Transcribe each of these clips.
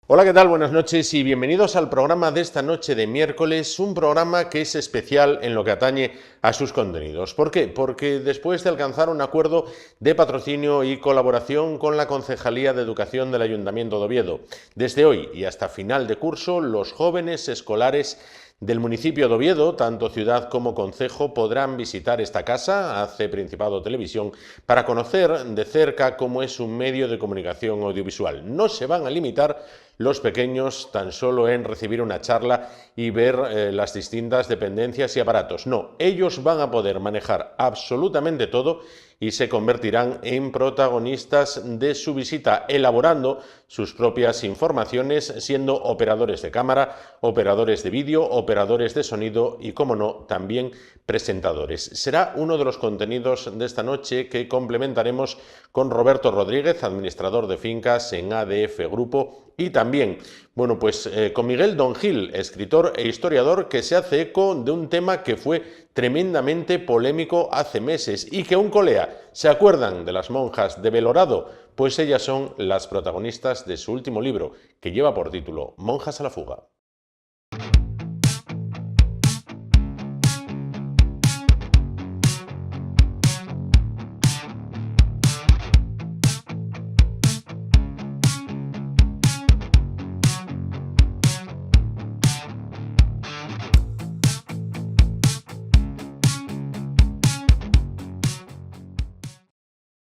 Hola, ¿qué tal? Buenas noches y bienvenidos al programa de esta noche de miércoles, un programa que es especial en lo que atañe a sus contenidos. ¿Por qué? Porque después de alcanzar un acuerdo de patrocinio y colaboración con la Concejalía de Educación del Ayuntamiento de Oviedo, desde hoy y hasta final de curso, los jóvenes escolares del municipio de Oviedo, tanto ciudad como concejo, podrán visitar esta casa, hace Principado Televisión, para conocer de cerca cómo es un medio de comunicación audiovisual. No se van a limitar los pequeños tan solo en recibir una charla y ver las distintas dependencias y aparatos. No, ellos van a poder manejar absolutamente todo y se convertirán en protagonistas de su visita, elaborando sus propias informaciones, siendo operadores de cámara, operadores de vídeo, operadores de sonido y, como no, también presentadores. Será uno de los contenidos de esta noche que complementaremos con Roberto Rodríguez, administrador de fincas en ADF Grupo, y también, con Miguel Don Gil, escritor e historiador que se hace eco de un tema que fue tremendamente polémico hace meses y que aún colea. ¿Se acuerdan de las monjas de Belorado? Pues ellas son las protagonistas de su último libro, que lleva por título Monjas a la fuga.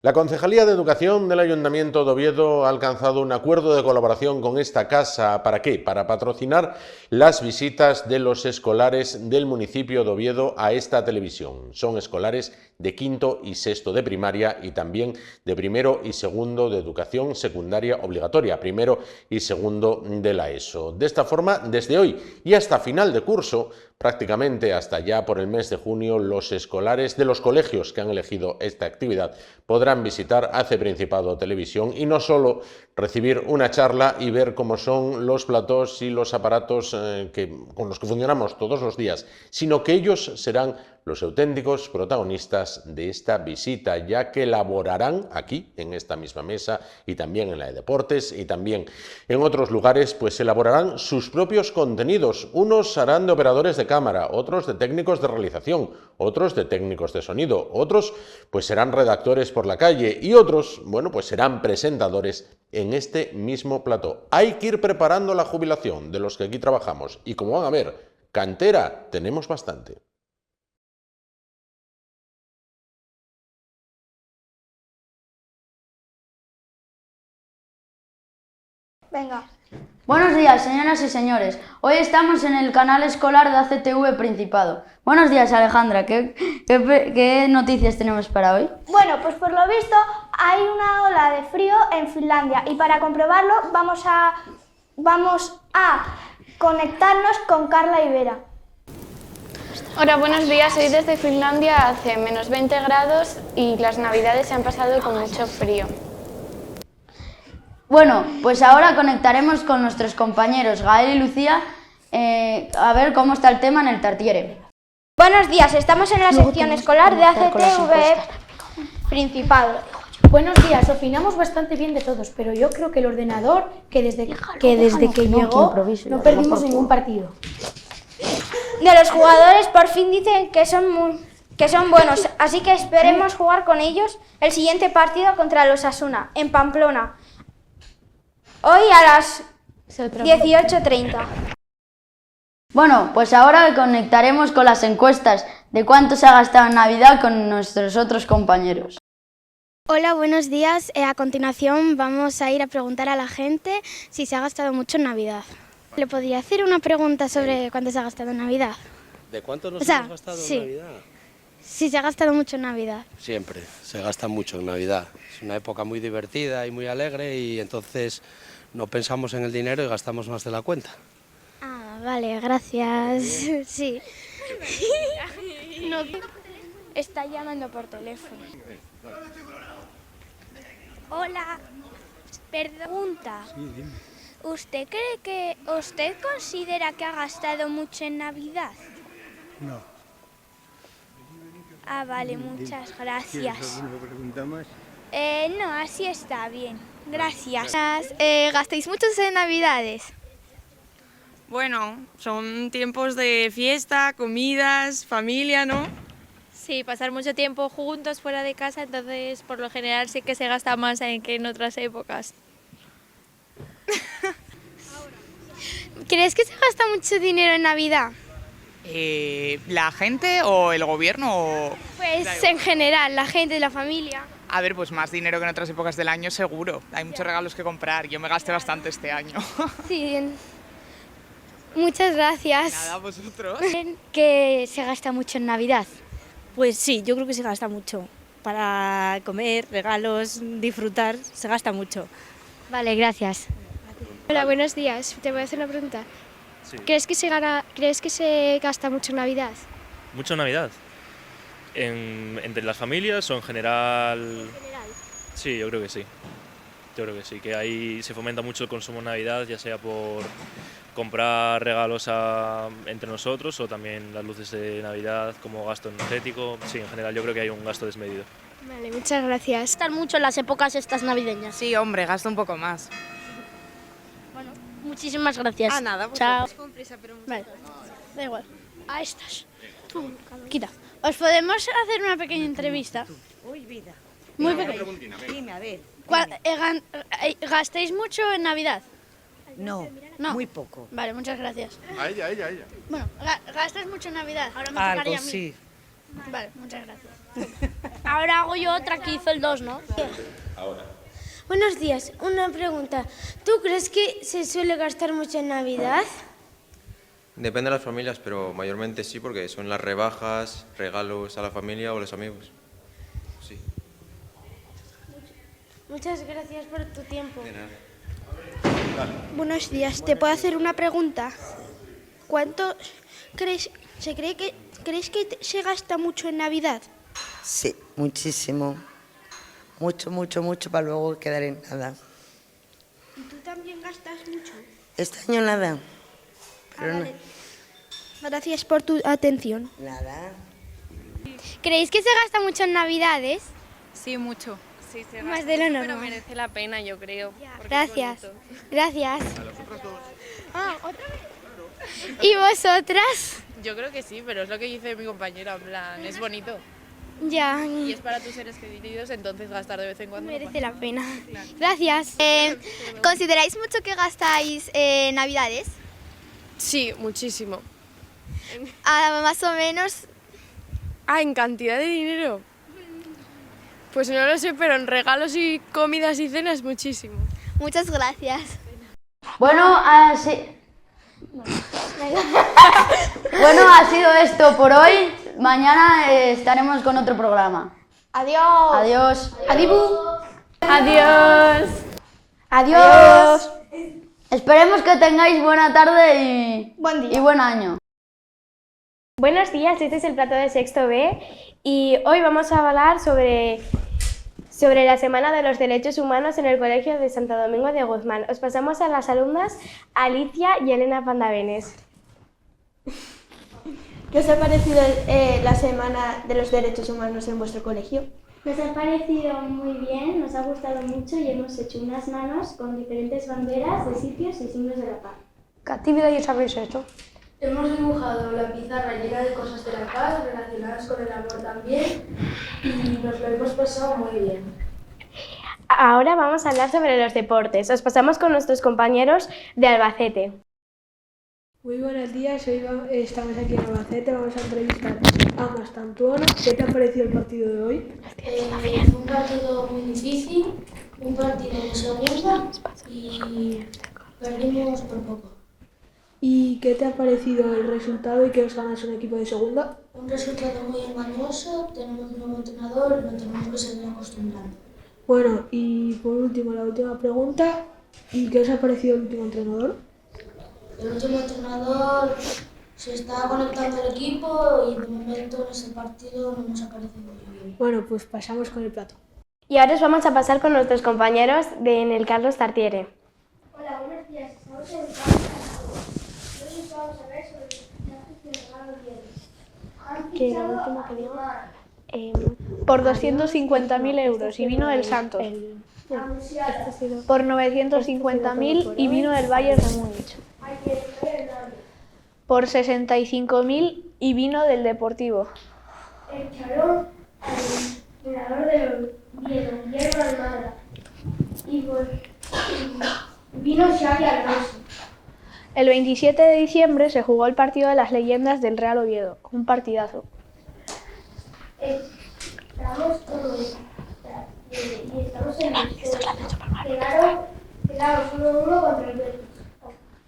La Concejalía de Educación del Ayuntamiento de Oviedo ha alcanzado un acuerdo de colaboración con esta casa. ¿Para qué? Para patrocinar las visitas de los escolares del municipio de Oviedo a esta televisión. Son escolares de quinto y sexto de primaria y también de primero y segundo de educación secundaria obligatoria, primero y segundo de la ESO. De esta forma, desde hoy y hasta final de curso, prácticamente hasta ya por el mes de junio, los escolares de los colegios que han elegido esta actividad podrán visitar ACE Principado Televisión y no solo recibir una charla y ver cómo son los platós y los aparatos con los que funcionamos todos los días, sino que ellos serán los auténticos protagonistas de esta visita, ya que elaborarán aquí, en esta misma mesa, y también en la de deportes, y también en otros lugares, pues elaborarán sus propios contenidos. Unos harán de operadores de cámara, otros de técnicos de realización, otros de técnicos de sonido, otros pues serán redactores por la calle y otros, pues serán presentadores en este mismo plató. Hay que ir preparando la jubilación de los que aquí trabajamos y, como van a ver, cantera tenemos bastante. Venga. Buenos días, señoras y señores. Hoy estamos en el canal escolar de ACTV Principado. Buenos días, Alejandra. ¿Qué noticias tenemos para hoy? Bueno, pues por lo visto hay una ola de frío en Finlandia y para comprobarlo vamos a conectarnos con Carla y Vera. Hola, buenos días. Hoy desde Finlandia hace menos 20 grados y las navidades se han pasado con mucho frío. Bueno, pues ahora conectaremos con nuestros compañeros Gael y Lucía a ver cómo está el tema en el Tartiere. Buenos días, estamos en la sección escolar de ACTV Principado. Buenos días, opinamos bastante bien de todos, pero yo creo que el ordenador, que desde que llegó, no perdimos ningún partido. De los jugadores por fin dicen que son buenos, así que esperemos jugar con ellos el siguiente partido contra los Osasuna, en Pamplona. Hoy a las 18:30. Bueno, pues ahora conectaremos con las encuestas de cuánto se ha gastado en Navidad con nuestros otros compañeros. Hola, buenos días. A continuación vamos a ir a preguntar a la gente si se ha gastado mucho en Navidad. ¿Le podría hacer una pregunta sobre cuánto se ha gastado en Navidad? ¿De cuánto nos hemos gastado en Navidad? Sí, se ha gastado mucho en Navidad. Siempre, se gasta mucho en Navidad. Es una época muy divertida y muy alegre y entonces no pensamos en el dinero y gastamos más de la cuenta. Ah, vale, gracias. Sí. No, está llamando por teléfono. Hola, pregunta. Sí, dime. ¿Usted considera que ha gastado mucho en Navidad? No. Ah, vale, muchas gracias. ¿Tienes alguna pregunta más? No, así está bien. Gracias. ¿Gastáis muchos en Navidades? Bueno, son tiempos de fiesta, comidas, familia, ¿no? Sí, pasar mucho tiempo juntos fuera de casa, entonces por lo general sí que se gasta más que en otras épocas. ¿Crees que se gasta mucho dinero en Navidad? ¿La gente o el gobierno? Pues en general, la gente, la familia. A ver, pues más dinero que en otras épocas del año seguro. Hay muchos regalos que comprar. Yo me gasté bastante este año. Sí, muchas gracias. Nada, vosotros. ¿Que se gasta mucho en Navidad? Pues sí, yo creo que se gasta mucho. Para comer, regalos, disfrutar, se gasta mucho. Vale, gracias. Hola, buenos días. Te voy a hacer una pregunta. Sí. ¿Crees que se gasta mucho en Navidad? ¿Mucho en Navidad? ¿Entre las familias o en general? En general. Sí, yo creo que sí. Yo creo que sí, que ahí se fomenta mucho el consumo en Navidad, ya sea por comprar regalos entre nosotros o también las luces de Navidad como gasto energético. Sí, en general yo creo que hay un gasto desmedido. Vale, muchas gracias. Gastan mucho en las épocas estas navideñas. Sí, hombre, gasto un poco más. Bueno, muchísimas gracias. Nada, pues chao. con prisa, pero Vale, da igual. A estas. Tú, quita. ¿Os podemos hacer una pequeña entrevista? Uy, vida. Muy pequeña. Dime, a ver. ¿Gastáis mucho en Navidad? No, No. muy poco. Vale, muchas gracias. A ella. Bueno, ¿gastas mucho en Navidad? Ahora me Algo, tocaría a mí. sí. Vale, muchas gracias. Ahora hago yo otra que hizo el 2, ¿no? Ahora. Buenos días, una pregunta. ¿Tú crees que se suele gastar mucho en Navidad? Depende de las familias, pero mayormente sí, porque son las rebajas, regalos a la familia o a los amigos. Sí. Muchas gracias por tu tiempo. De nada. Buenos días. ¿Te puedo hacer una pregunta? ¿Cuánto crees que se gasta mucho en Navidad? Sí, muchísimo. Mucho para luego quedar en nada. ¿Y tú también gastas mucho? Este año nada. Pero Vale. Gracias por tu atención. Nada. ¿Creéis que se gasta mucho en Navidades? Sí, mucho. Sí, se Más gasta de lo mucho, normal. pero merece la pena, yo creo. porque Gracias. es bonito. Gracias. Ah, ¿otra vez? ¿Y vosotras? Yo creo que sí, pero es lo que dice mi compañera, en plan, es bonito. Ya, Y es para tus seres queridos, entonces gastar de vez en cuando. merece la pena. Gracias. ¿Consideráis mucho que gastáis en Navidades? Sí, muchísimo. Más o menos. ¿En cantidad de dinero? Pues no lo sé, pero en regalos y comidas y cenas muchísimo. Muchas gracias. Bueno, bueno, ha sido esto por hoy. Mañana estaremos con otro programa. Adiós. Adiós. Adiós. Adiós. Esperemos que tengáis buena tarde y buen año. Buenos días, este es el plato de sexto B y hoy vamos a hablar sobre la Semana de los Derechos Humanos en el Colegio de Santo Domingo de Guzmán. Os pasamos a las alumnas Alicia y Elena Pandavenes. ¿Qué os ha parecido la Semana de los Derechos Humanos en vuestro colegio? Nos ha parecido muy bien, nos ha gustado mucho y hemos hecho unas manos con diferentes banderas de sitios y signos de la paz. ¿Qué actividades habéis hecho? Hemos dibujado la pizarra llena de cosas de la paz relacionadas con el amor también y nos lo hemos pasado muy bien. Ahora vamos a hablar sobre los deportes. Os pasamos con nuestros compañeros de Albacete. Muy buenos días, hoy estamos aquí en Albacete, vamos a entrevistar a Mastantuono. ¿Qué te ha parecido el partido de hoy? Un partido muy difícil, un partido de segunda y perdimos por poco. ¿Y qué te ha parecido el resultado y que os ganas un equipo de segunda? Un resultado muy engañoso, tenemos un nuevo entrenador y lo tenemos que seguir acostumbrando. Bueno, y por último, la última pregunta, ¿y qué os ha parecido el último entrenador? El último entrenador se está conectando al equipo y de momento en ese partido no nos ha parecido muy bien. Bueno, pues pasamos con el plato. Y ahora os vamos a pasar con nuestros compañeros en el Carlos Tartiere. Hola, buenos días. Estamos en el campo. Hoy vamos a ver sobre los fichajes del regalo Viernes. Que lo último que digo. Por 250.000 euros y vino del Santos. por 950.000 y vino del Bayern de Múnich. Por 65.000 y vino del Deportivo. Echaron al entrenador del Oviedo, Guillermo Almada. Y vino Xavi Alonso. El 27 de diciembre se jugó el partido de las leyendas del Real Oviedo, un partidazo. Estamos en el quedaron 1-1 contra el Betis.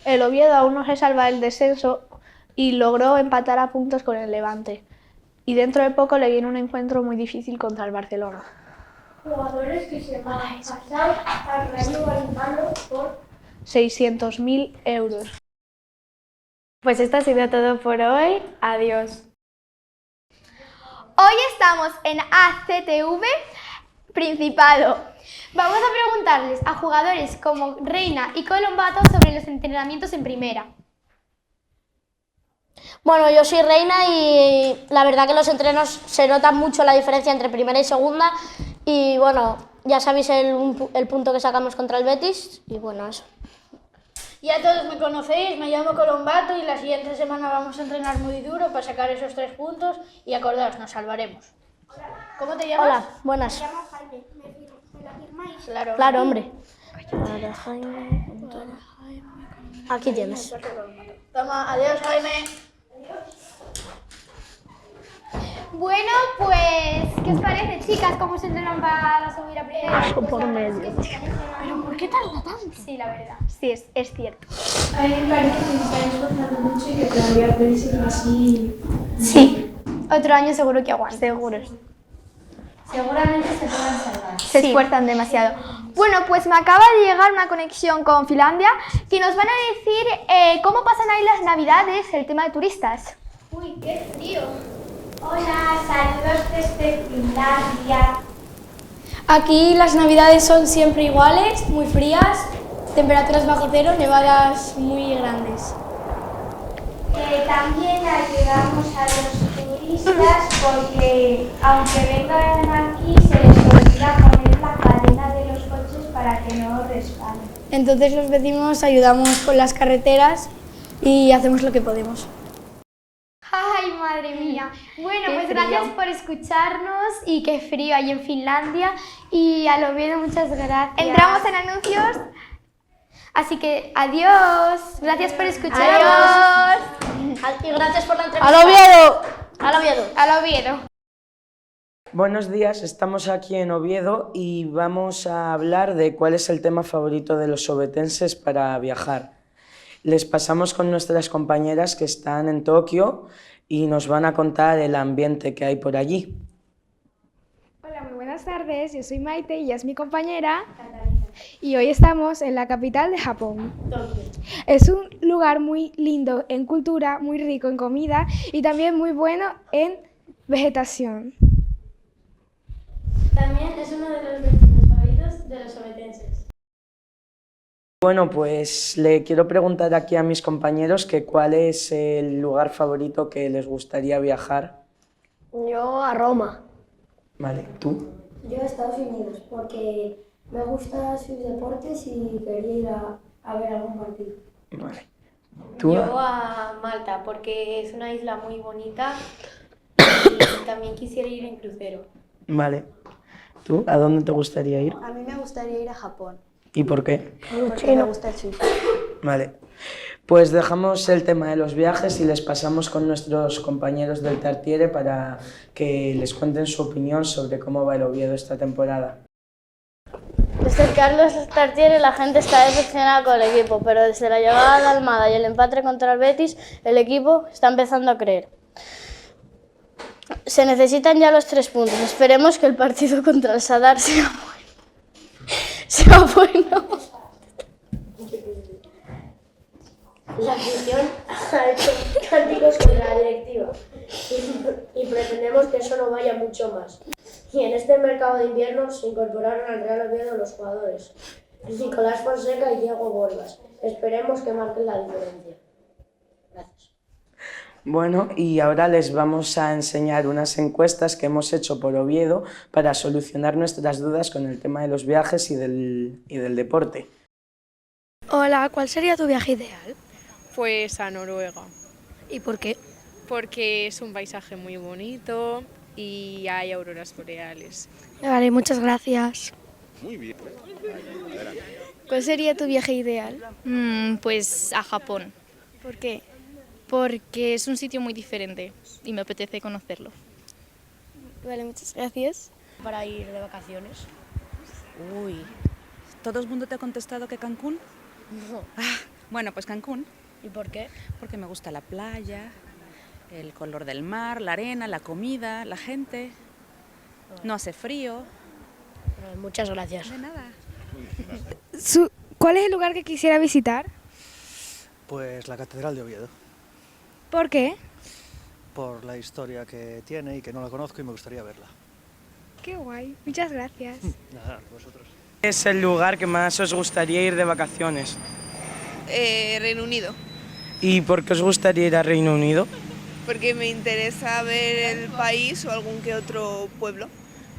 El Oviedo aún no se salva del descenso y logró empatar a puntos con el Levante. Y dentro de poco le viene un encuentro muy difícil contra el Barcelona. Jugadores que se van a pasar al Rayo Vallecano por 600.000 euros. Pues esto ha sido todo por hoy. Adiós. Hoy estamos en ACTV Principado. Vamos a preguntarles a jugadores como Reina y Colombato sobre los entrenamientos en primera. Bueno, yo soy Reina y la verdad que los entrenos se nota mucho la diferencia entre primera y segunda y bueno, ya sabéis el punto que sacamos contra el Betis y bueno, eso. Ya todos me conocéis, me llamo Colombato y la siguiente semana vamos a entrenar muy duro para sacar esos 3 puntos y acordaos, nos salvaremos. ¿Cómo te llamas? Hola, buenas. Me llamo Jaime. ¿Me la firmáis? Claro, hombre. Aquí tienes. Toma, adiós, Jaime. Bueno, pues, ¿qué os parece, chicas? ¿Cómo se entrenan para subir a primera? Paso por medio. ¿Pero por qué tarda tanto? Sí, la verdad. Sí, es cierto. A mí me parece que se están esforzando mucho y que todavía puede seguir así. Sí. Otro año seguro que aguanta. Seguro. Seguramente se puedan salvar. Se esfuerzan demasiado. Bueno, pues me acaba de llegar una conexión con Finlandia que nos van a decir cómo pasan ahí las navidades, el tema de turistas. Uy, qué frío. Hola, saludos desde Finlandia. Aquí las navidades son siempre iguales, muy frías, temperaturas bajo cero, nevadas muy grandes. También ayudamos a los turistas porque aunque vengan aquí se les olvida poner la cadena de los coches para que no resbalen. Entonces los vecinos ayudamos con las carreteras y hacemos lo que podemos. ¡Ay, madre mía! Bueno, pues gracias por escucharnos y qué frío hay en Finlandia y a Oviedo muchas gracias. Entramos en anuncios, así que adiós. Gracias por escucharnos. Adiós. Y gracias por la entrevista. ¡Al Oviedo! ¡Al Oviedo! ¡Al Oviedo! Buenos días, estamos aquí en Oviedo y vamos a hablar de cuál es el tema favorito de los ovetenses para viajar. Les pasamos con nuestras compañeras que están en Tokio y nos van a contar el ambiente que hay por allí. Hola, muy buenas tardes, yo soy Maite y ella es mi compañera y hoy estamos en la capital de Japón. Tokio. Es un lugar muy lindo en cultura, muy rico en comida y también muy bueno en vegetación. También es uno de los destinos favoritos de los ovetenses. Bueno, pues le quiero preguntar aquí a mis compañeros que cuál es el lugar favorito que les gustaría viajar. Yo a Roma. Vale, ¿tú? Yo a Estados Unidos, porque me gustan sus deportes y quería ir a ver algún partido. Vale. ¿Tú? Yo a Malta, porque es una isla muy bonita y también quisiera ir en crucero. Vale. ¿Tú? ¿A dónde te gustaría ir? A mí me gustaría ir a Japón. ¿Y por qué? Porque me gusta el sushi. Vale. Pues dejamos el tema de los viajes y les pasamos con nuestros compañeros del Tartiere para que les cuenten su opinión sobre cómo va el Oviedo esta temporada. Desde el Carlos Tartiere la gente está decepcionada con el equipo, pero desde la llegada de Almada y el empate contra el Betis, el equipo está empezando a creer. Se necesitan ya los 3 puntos. Esperemos que el partido contra el Sadar sea bueno. La afición ha hecho cánticos contra la directiva y pretendemos que eso no vaya mucho más. Y en este mercado de invierno se incorporaron al Real Oviedo los jugadores Nicolás Fonseca y Diego Bordas. Esperemos que marquen la diferencia. Gracias. Bueno, y ahora les vamos a enseñar unas encuestas que hemos hecho por Oviedo para solucionar nuestras dudas con el tema de los viajes y del deporte. Hola, ¿cuál sería tu viaje ideal? Pues a Noruega. ¿Y por qué? Porque es un paisaje muy bonito y hay auroras boreales. Vale, muchas gracias. Muy bien. ¿Cuál sería tu viaje ideal? Pues a Japón. ¿Por qué? Porque es un sitio muy diferente y me apetece conocerlo. Vale, muchas gracias. Para ir de vacaciones. Uy, ¿todo el mundo te ha contestado que Cancún? No. Bueno, pues Cancún. ¿Y por qué? Porque me gusta la playa, el color del mar, la arena, la comida, la gente. No hace frío. Muchas gracias. De nada. ¿Cuál es el lugar que quisiera visitar? Pues la Catedral de Oviedo, ¿Por qué? por la historia que tiene y que no la conozco y me gustaría verla. Qué guay, muchas gracias. Nada, vosotros. ¿Qué es el lugar que más os gustaría ir de vacaciones? Reino Unido, ¿Y por qué os gustaría ir a Reino Unido? porque me interesa ver el país o algún que otro pueblo.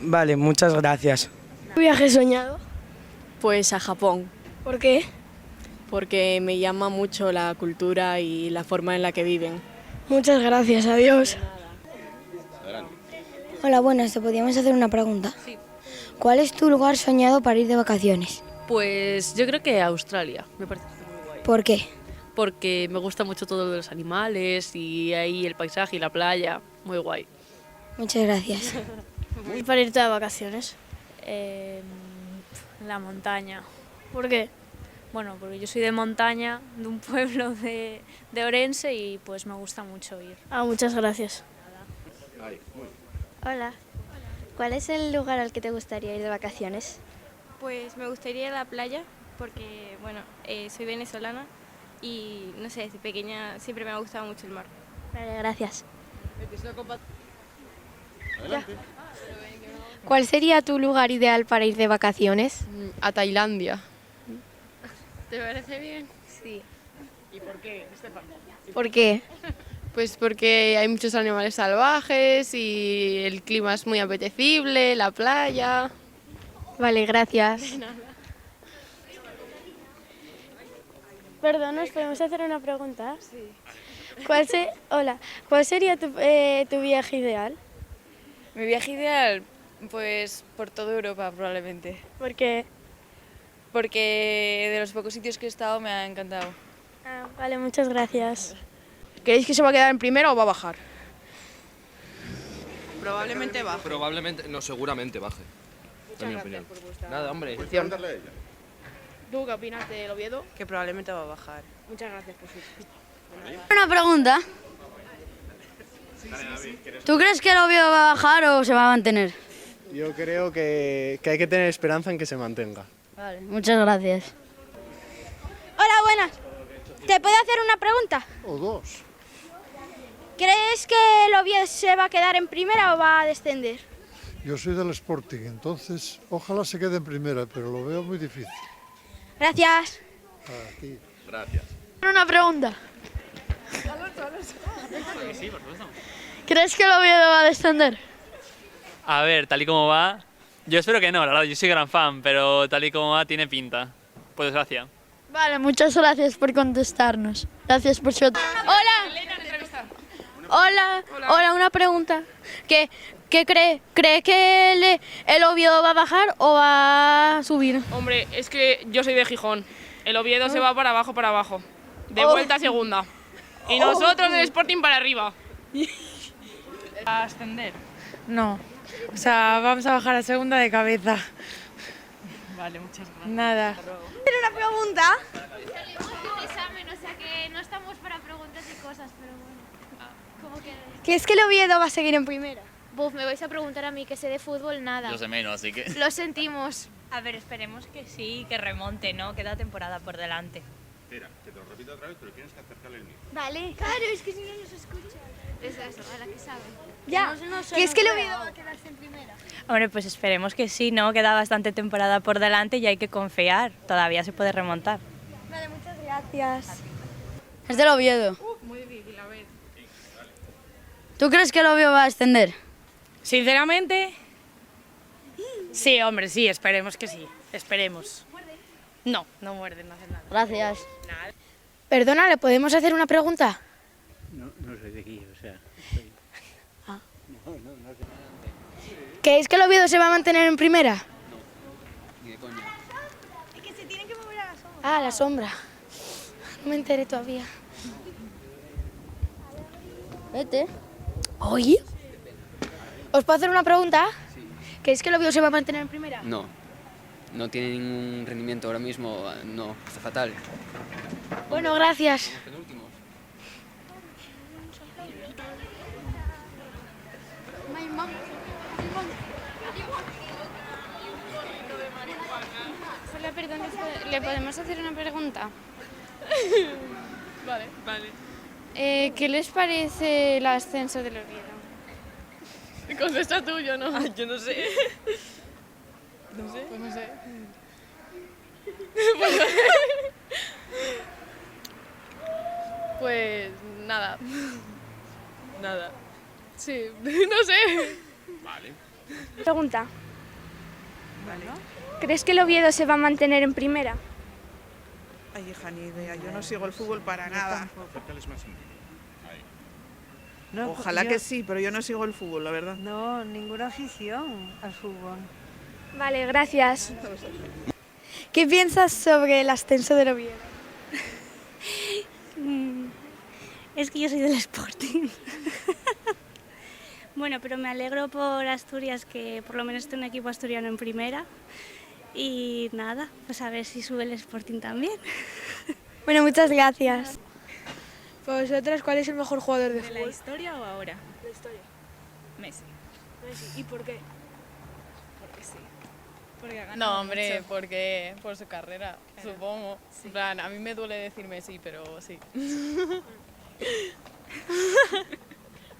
Vale, muchas gracias. ¿Tu viaje soñado? Pues a Japón. ¿Por qué? Porque me llama mucho la cultura y la forma en la que viven. Muchas gracias, adiós. Hola, buenas, ¿te podríamos hacer una pregunta? Sí. ¿Cuál es tu lugar soñado para ir de vacaciones? Pues yo creo que Australia, me parece muy guay. ¿Por qué? Porque me gusta mucho todo lo de los animales y ahí el paisaje y la playa, muy guay. Muchas gracias. ¿Y para irte de vacaciones? La montaña. ¿Por qué? Bueno, porque yo soy de montaña, de un pueblo de Orense y pues me gusta mucho ir. Muchas gracias. Hola. ¿Cuál es el lugar al que te gustaría ir de vacaciones? Pues me gustaría ir a la playa porque, bueno, soy venezolana y, no sé, desde pequeña siempre me ha gustado mucho el mar. Vale, gracias. ¿Cuál sería tu lugar ideal para ir de vacaciones? A Tailandia. ¿Te parece bien? Sí. ¿Y por qué, Estefan? ¿Por qué? Pues porque hay muchos animales salvajes y el clima es muy apetecible, la playa. Vale, gracias. Perdón, ¿nos podemos hacer una pregunta? Sí. Hola, ¿cuál sería tu viaje ideal? Mi viaje ideal, pues por toda Europa probablemente. ¿Por qué? Porque de los pocos sitios que he estado me ha encantado. Vale, muchas gracias. ¿Creéis que se va a quedar en primera o va a bajar? Probablemente baje. Probablemente, no, seguramente baje. En mi opinión. Nada, hombre. ¿Tú qué opinas del Oviedo? Que probablemente va a bajar. Muchas gracias por su... Una pregunta. ¿Tú crees que el Oviedo va a bajar o se va a mantener? Yo creo que hay que tener esperanza en que se mantenga. Vale, muchas gracias. Hola, buenas. ¿Te puedo hacer una pregunta? O dos. ¿Crees que el Oviedo se va a quedar en primera o va a descender? Yo soy del Sporting, entonces ojalá se quede en primera, pero lo veo muy difícil. Gracias. A ti. Gracias. Una pregunta. ¿Crees que el Oviedo va a descender? A ver, tal y como va, yo espero que no, la verdad, yo soy gran fan, pero tal y como va tiene pinta, por desgracia. Vale, muchas gracias por contestarnos. Gracias por su... Hola, una pregunta. ¿Qué cree? ¿Cree que el Oviedo va a bajar o va a subir? Hombre, es que yo soy de Gijón. El Oviedo se va para abajo. De vuelta a segunda. Y nosotros del Sporting para arriba. ¿A ascender? No. O sea, vamos a bajar a segunda de cabeza. Vale, muchas gracias. Nada. ¿Tiene una pregunta? Un examen, o sea que no estamos para preguntas y cosas, pero bueno. ¿Cómo que? ¿Crees que el Oviedo va a seguir en primera? Me vais a preguntar a mí que sé de fútbol nada. Yo sé menos, así que... Lo sentimos. A ver, esperemos que sí, que remonte, ¿no? Queda temporada por delante. Espera, que te lo repito otra vez, pero tienes que acercarle el micro. Vale. Claro, es que si no nos escucha. Es eso, a la que sabe. Ya. ¿Crees que el Oviedo va a quedarse en primera? Hombre, pues esperemos que sí, ¿no? Queda bastante temporada por delante y hay que confiar. Todavía se puede remontar. Vale, muchas gracias. Es del Oviedo. Muy difícil, a ver. ¿Tú crees que el Oviedo va a ascender? Sinceramente, sí, hombre, sí, esperemos que sí. Esperemos. No, no muerden, no hacen nada. Gracias. Perdona, ¿le podemos hacer una pregunta? No soy de aquí, o sea... ¿Creéis que el Oviedo se va a mantener en primera? Ni de coña. Es que se tienen que mover a la sombra. Ah, la sombra. No me enteré todavía. Vete. ¿Oye? ¿Os puedo hacer una pregunta? ¿Creéis que el Oviedo se va a mantener en primera? No. No tiene ningún rendimiento ahora mismo, no, está fatal. Bueno, gracias. Hola, perdón, ¿le podemos hacer una pregunta? Vale, vale. ¿Qué les parece el ascenso del Oviedo? Contesta tú, yo no. Yo no sé. No sé. Pues no sé. Pues nada. Nada. Sí, no sé. Vale. Pregunta. Vale. ¿Crees que el Oviedo se va a mantener en primera? Ay, hija, ni idea. Yo no sigo el fútbol para nada. No, Ojalá que sí, pero yo no sigo el fútbol, la verdad. No, ninguna afición al fútbol. Vale, gracias. ¿Qué piensas sobre el ascenso del Oviedo? Es que yo soy del Sporting. Bueno, pero me alegro por Asturias, que por lo menos esté un equipo asturiano en primera. Y nada, pues a ver si sube el Sporting también. Bueno, muchas gracias. Para vosotras, ¿cuál es el mejor jugador de fútbol? ¿De la historia o ahora? La historia. Messi. Messi. ¿Y por qué? Porque sí. Porque ha ganado No, hombre, mucho. porque por su carrera, Claro. supongo. Sí. En plan, a mí me duele decirme sí, pero sí. Bueno,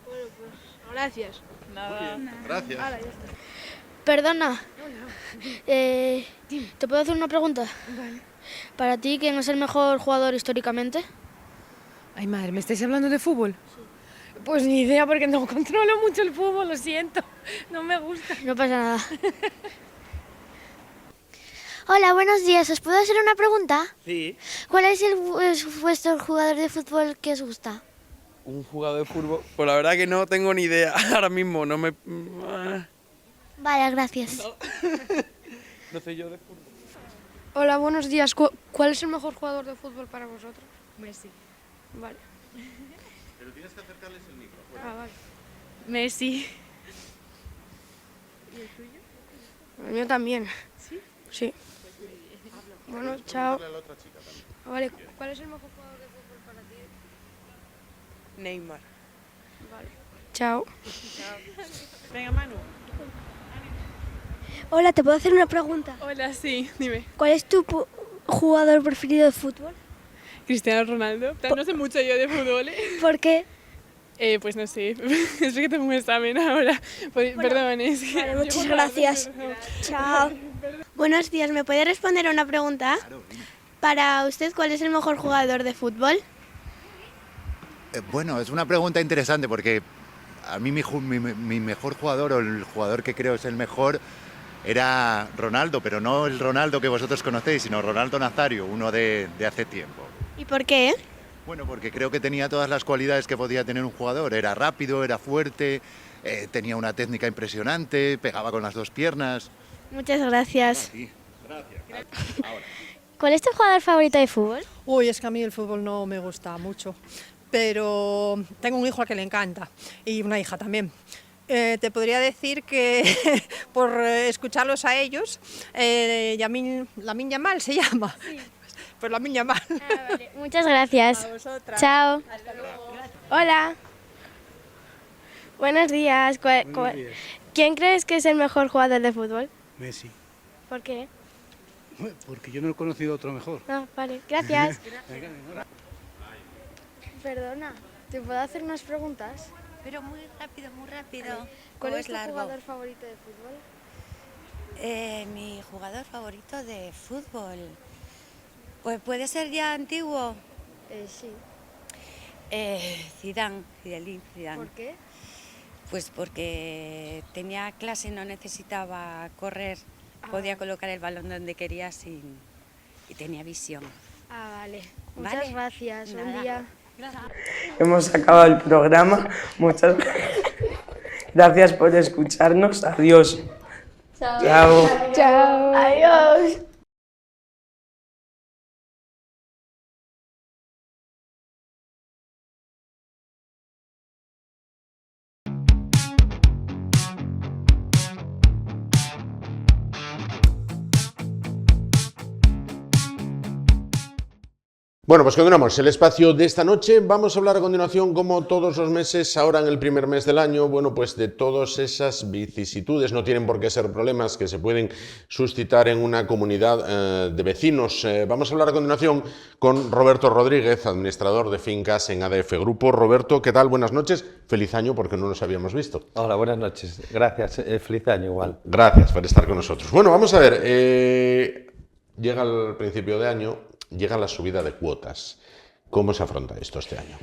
pues gracias. Nada. Gracias. Ahora, ya está. Perdona. ¿Te puedo hacer una pregunta? Vale. Para ti, ¿quién es el mejor jugador históricamente? Ay, madre, ¿me estáis hablando de fútbol? Pues ni idea, porque no controlo mucho el fútbol, lo siento. No me gusta. No pasa nada. Hola, buenos días. ¿Os puedo hacer una pregunta? Sí. ¿Cuál es vuestro jugador de fútbol que os gusta? Un jugador de fútbol. Pues la verdad que no tengo ni idea. Ahora mismo no me... Vale, gracias. No sé yo de fútbol. Hola, buenos días. ¿Cuál es el mejor jugador de fútbol para vosotros? Messi. Vale. Pero tienes que acercarles el micro. Ah, vale. Messi. ¿Y el tuyo? El mío también. ¿Sí? Sí. Bueno, chao. A la otra chica también. Vale, ¿cuál es el mejor jugador de fútbol para ti? Neymar. Vale. Chao. Venga, Manu. Hola, ¿te puedo hacer una pregunta? Hola, sí, dime. ¿Cuál es tu jugador preferido de fútbol? Cristiano Ronaldo. No sé mucho yo de fútbol, ¿eh? ¿Por qué? Pues no sé, es que tengo un examen ahora. Perdón, es que... Vale, muchas gracias. Chao. Buenos días, ¿me puede responder a una pregunta? Para usted, ¿cuál es el mejor jugador de fútbol? Bueno, es una pregunta interesante porque a mí mi mejor jugador o el jugador que creo es el mejor era Ronaldo, pero no el Ronaldo que vosotros conocéis, sino Ronaldo Nazario, uno de hace tiempo. ¿Y por qué? Bueno, porque creo que tenía todas las cualidades que podía tener un jugador. Era rápido, era fuerte, tenía una técnica impresionante, pegaba con las dos piernas. Muchas gracias. Sí, gracias. Ahora. ¿Cuál es tu jugador favorito de fútbol? Uy, es que a mí el fútbol no me gusta mucho, pero tengo un hijo al que le encanta y una hija también. Te podría decir que por escucharlos a ellos, Lamine Yamal se llama. Sí. Pues Lamine Yamal. Vale. Muchas gracias. A vosotras. Chao. Hasta luego. Hola. Buenos días. Buenos días. ¿Quién crees que es el mejor jugador de fútbol? Messi. ¿Por qué? Porque yo no he conocido otro mejor. No, vale. Gracias. Venga. Perdona, ¿te puedo hacer unas preguntas? Pero muy rápido, muy rápido. ¿Cuál ¿O es tu largo? jugador favorito de fútbol? Mi jugador favorito de fútbol. Pues puede ser ya antiguo. Sí. Zinedine Zidane. ¿Por qué? Pues porque tenía clase, no necesitaba correr, podía colocar el balón donde quería y tenía visión. Vale. Vale. Muchas gracias. Nada. Buen día. Hemos acabado el programa. Muchas gracias por escucharnos. Adiós. Chao. Chao. Chao. Adiós. Bueno, pues continuamos el espacio de esta noche. Vamos a hablar a continuación, como todos los meses, ahora en el primer mes del año, bueno, pues de todas esas vicisitudes, no tienen por qué ser problemas que se pueden suscitar en una comunidad de vecinos. Vamos a hablar a continuación con Roberto Rodríguez, administrador de fincas en ADF Grupo. Roberto, ¿qué tal? Buenas noches. Feliz año, porque no nos habíamos visto. Hola, buenas noches. Gracias. Feliz año igual. Gracias por estar con nosotros. Bueno, vamos a ver. Llega el principio de año. Llega la subida de cuotas. ¿Cómo se afronta esto este año?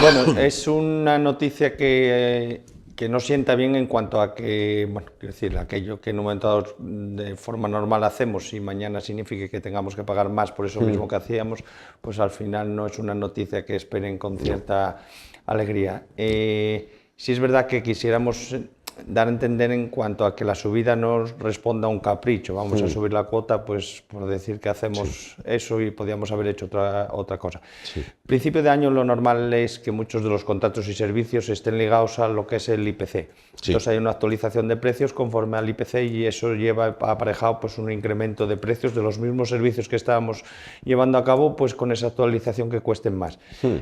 Bueno, es una noticia que no sienta bien en cuanto a que, bueno, quiero decir, aquello que en un momento dado de forma normal hacemos y mañana signifique que tengamos que pagar más por eso mismo que hacíamos, pues al final no es una noticia que esperen con cierta alegría. Sí es verdad que quisiéramos dar a entender en cuanto a que la subida no responda a un capricho, vamos a subir la cuota, pues por decir que hacemos eso y podíamos haber hecho otra cosa. Principio de año lo normal es que muchos de los contratos y servicios estén ligados a lo que es el IPC. Entonces hay una actualización de precios conforme al IPC y eso lleva aparejado pues un incremento de precios de los mismos servicios que estábamos llevando a cabo, pues con esa actualización que cuesten más.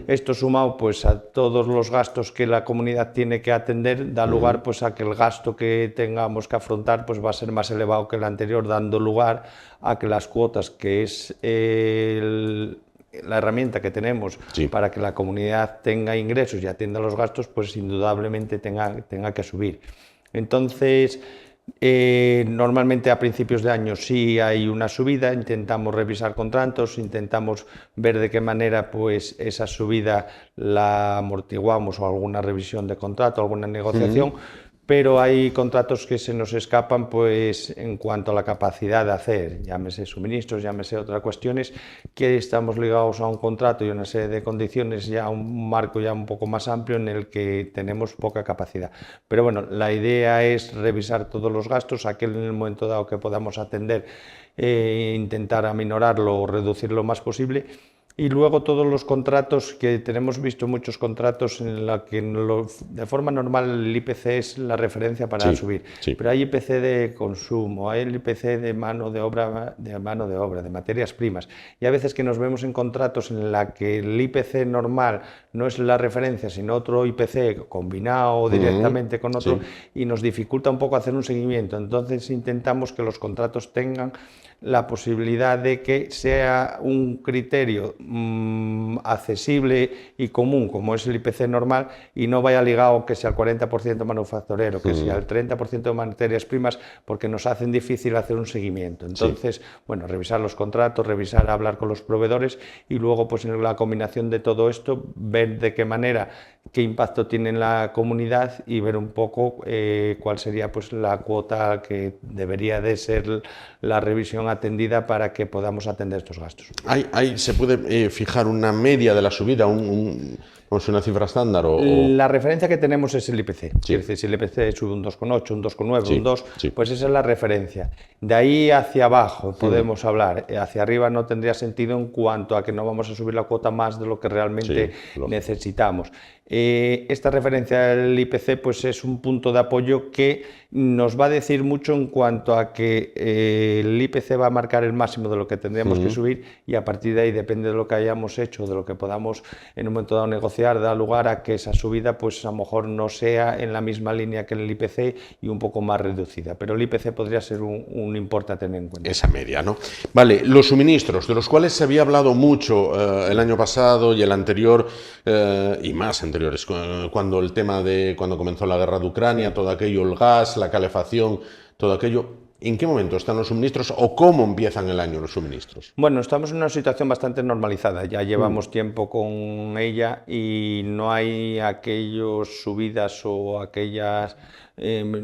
Esto sumado pues a todos los gastos que la comunidad tiene que atender, da lugar pues a que el gasto que tengamos que afrontar pues va a ser más elevado que el anterior, dando lugar a que las cuotas, que es la herramienta que tenemos para que la comunidad tenga ingresos y atienda los gastos, pues indudablemente tenga que subir. Entonces, normalmente a principios de año sí hay una subida, intentamos revisar contratos, intentamos ver de qué manera pues esa subida la amortiguamos o alguna revisión de contrato, alguna negociación, pero hay contratos que se nos escapan pues en cuanto a la capacidad de hacer, llámese suministros, llámese otras cuestiones, que estamos ligados a un contrato y una serie de condiciones, ya un marco ya un poco más amplio en el que tenemos poca capacidad. Pero bueno, la idea es revisar todos los gastos, aquel en el momento dado que podamos atender, intentar aminorarlo o reducirlo lo más posible. Y luego todos los contratos, que tenemos visto muchos contratos en los que de forma normal el IPC es la referencia para subir, pero hay IPC de consumo, hay el IPC de mano de obra, de materias primas, y a veces que nos vemos en contratos en la que el IPC normal no es la referencia, sino otro IPC combinado directamente con otro, y nos dificulta un poco hacer un seguimiento. Entonces intentamos que los contratos tengan la posibilidad de que sea un criterio accesible y común, como es el IPC normal, y no vaya ligado que sea el 40% manufacturero, que sea el 30% de materias primas, porque nos hacen difícil hacer un seguimiento. Entonces, bueno, revisar los contratos, hablar con los proveedores y luego, pues en la combinación de todo esto, ver de qué manera, qué impacto tiene en la comunidad y ver un poco cuál sería pues la cuota que debería de ser la revisión atendida para que podamos atender estos gastos. ¿Se puede fijar una media de la subida, una cifra estándar? La referencia que tenemos es el IPC. Es decir, si el IPC sube un 2,8, un 2,9, un 2, pues esa es la referencia. De ahí hacia abajo podemos hablar. Hacia arriba no tendría sentido en cuanto a que no vamos a subir la cuota más de lo que realmente necesitamos. Esta referencia del IPC pues es un punto de apoyo que nos va a decir mucho en cuanto a que el IPC va a marcar el máximo de lo que tendríamos que subir, y a partir de ahí, depende de lo que hayamos hecho, de lo que podamos en un momento dado negociar, da lugar a que esa subida pues a lo mejor no sea en la misma línea que el IPC y un poco más reducida, pero el IPC podría ser un importe a tener en cuenta. Esa media, ¿no? Vale, los suministros, de los cuales se había hablado mucho el año pasado y el anterior, y más anteriores, cuando comenzó la guerra de Ucrania, todo aquello, el gas, la calefacción, todo aquello. ¿En qué momento están los suministros o cómo empiezan el año los suministros? Bueno, estamos en una situación bastante normalizada, ya llevamos tiempo con ella y no hay aquellas subidas o aquellas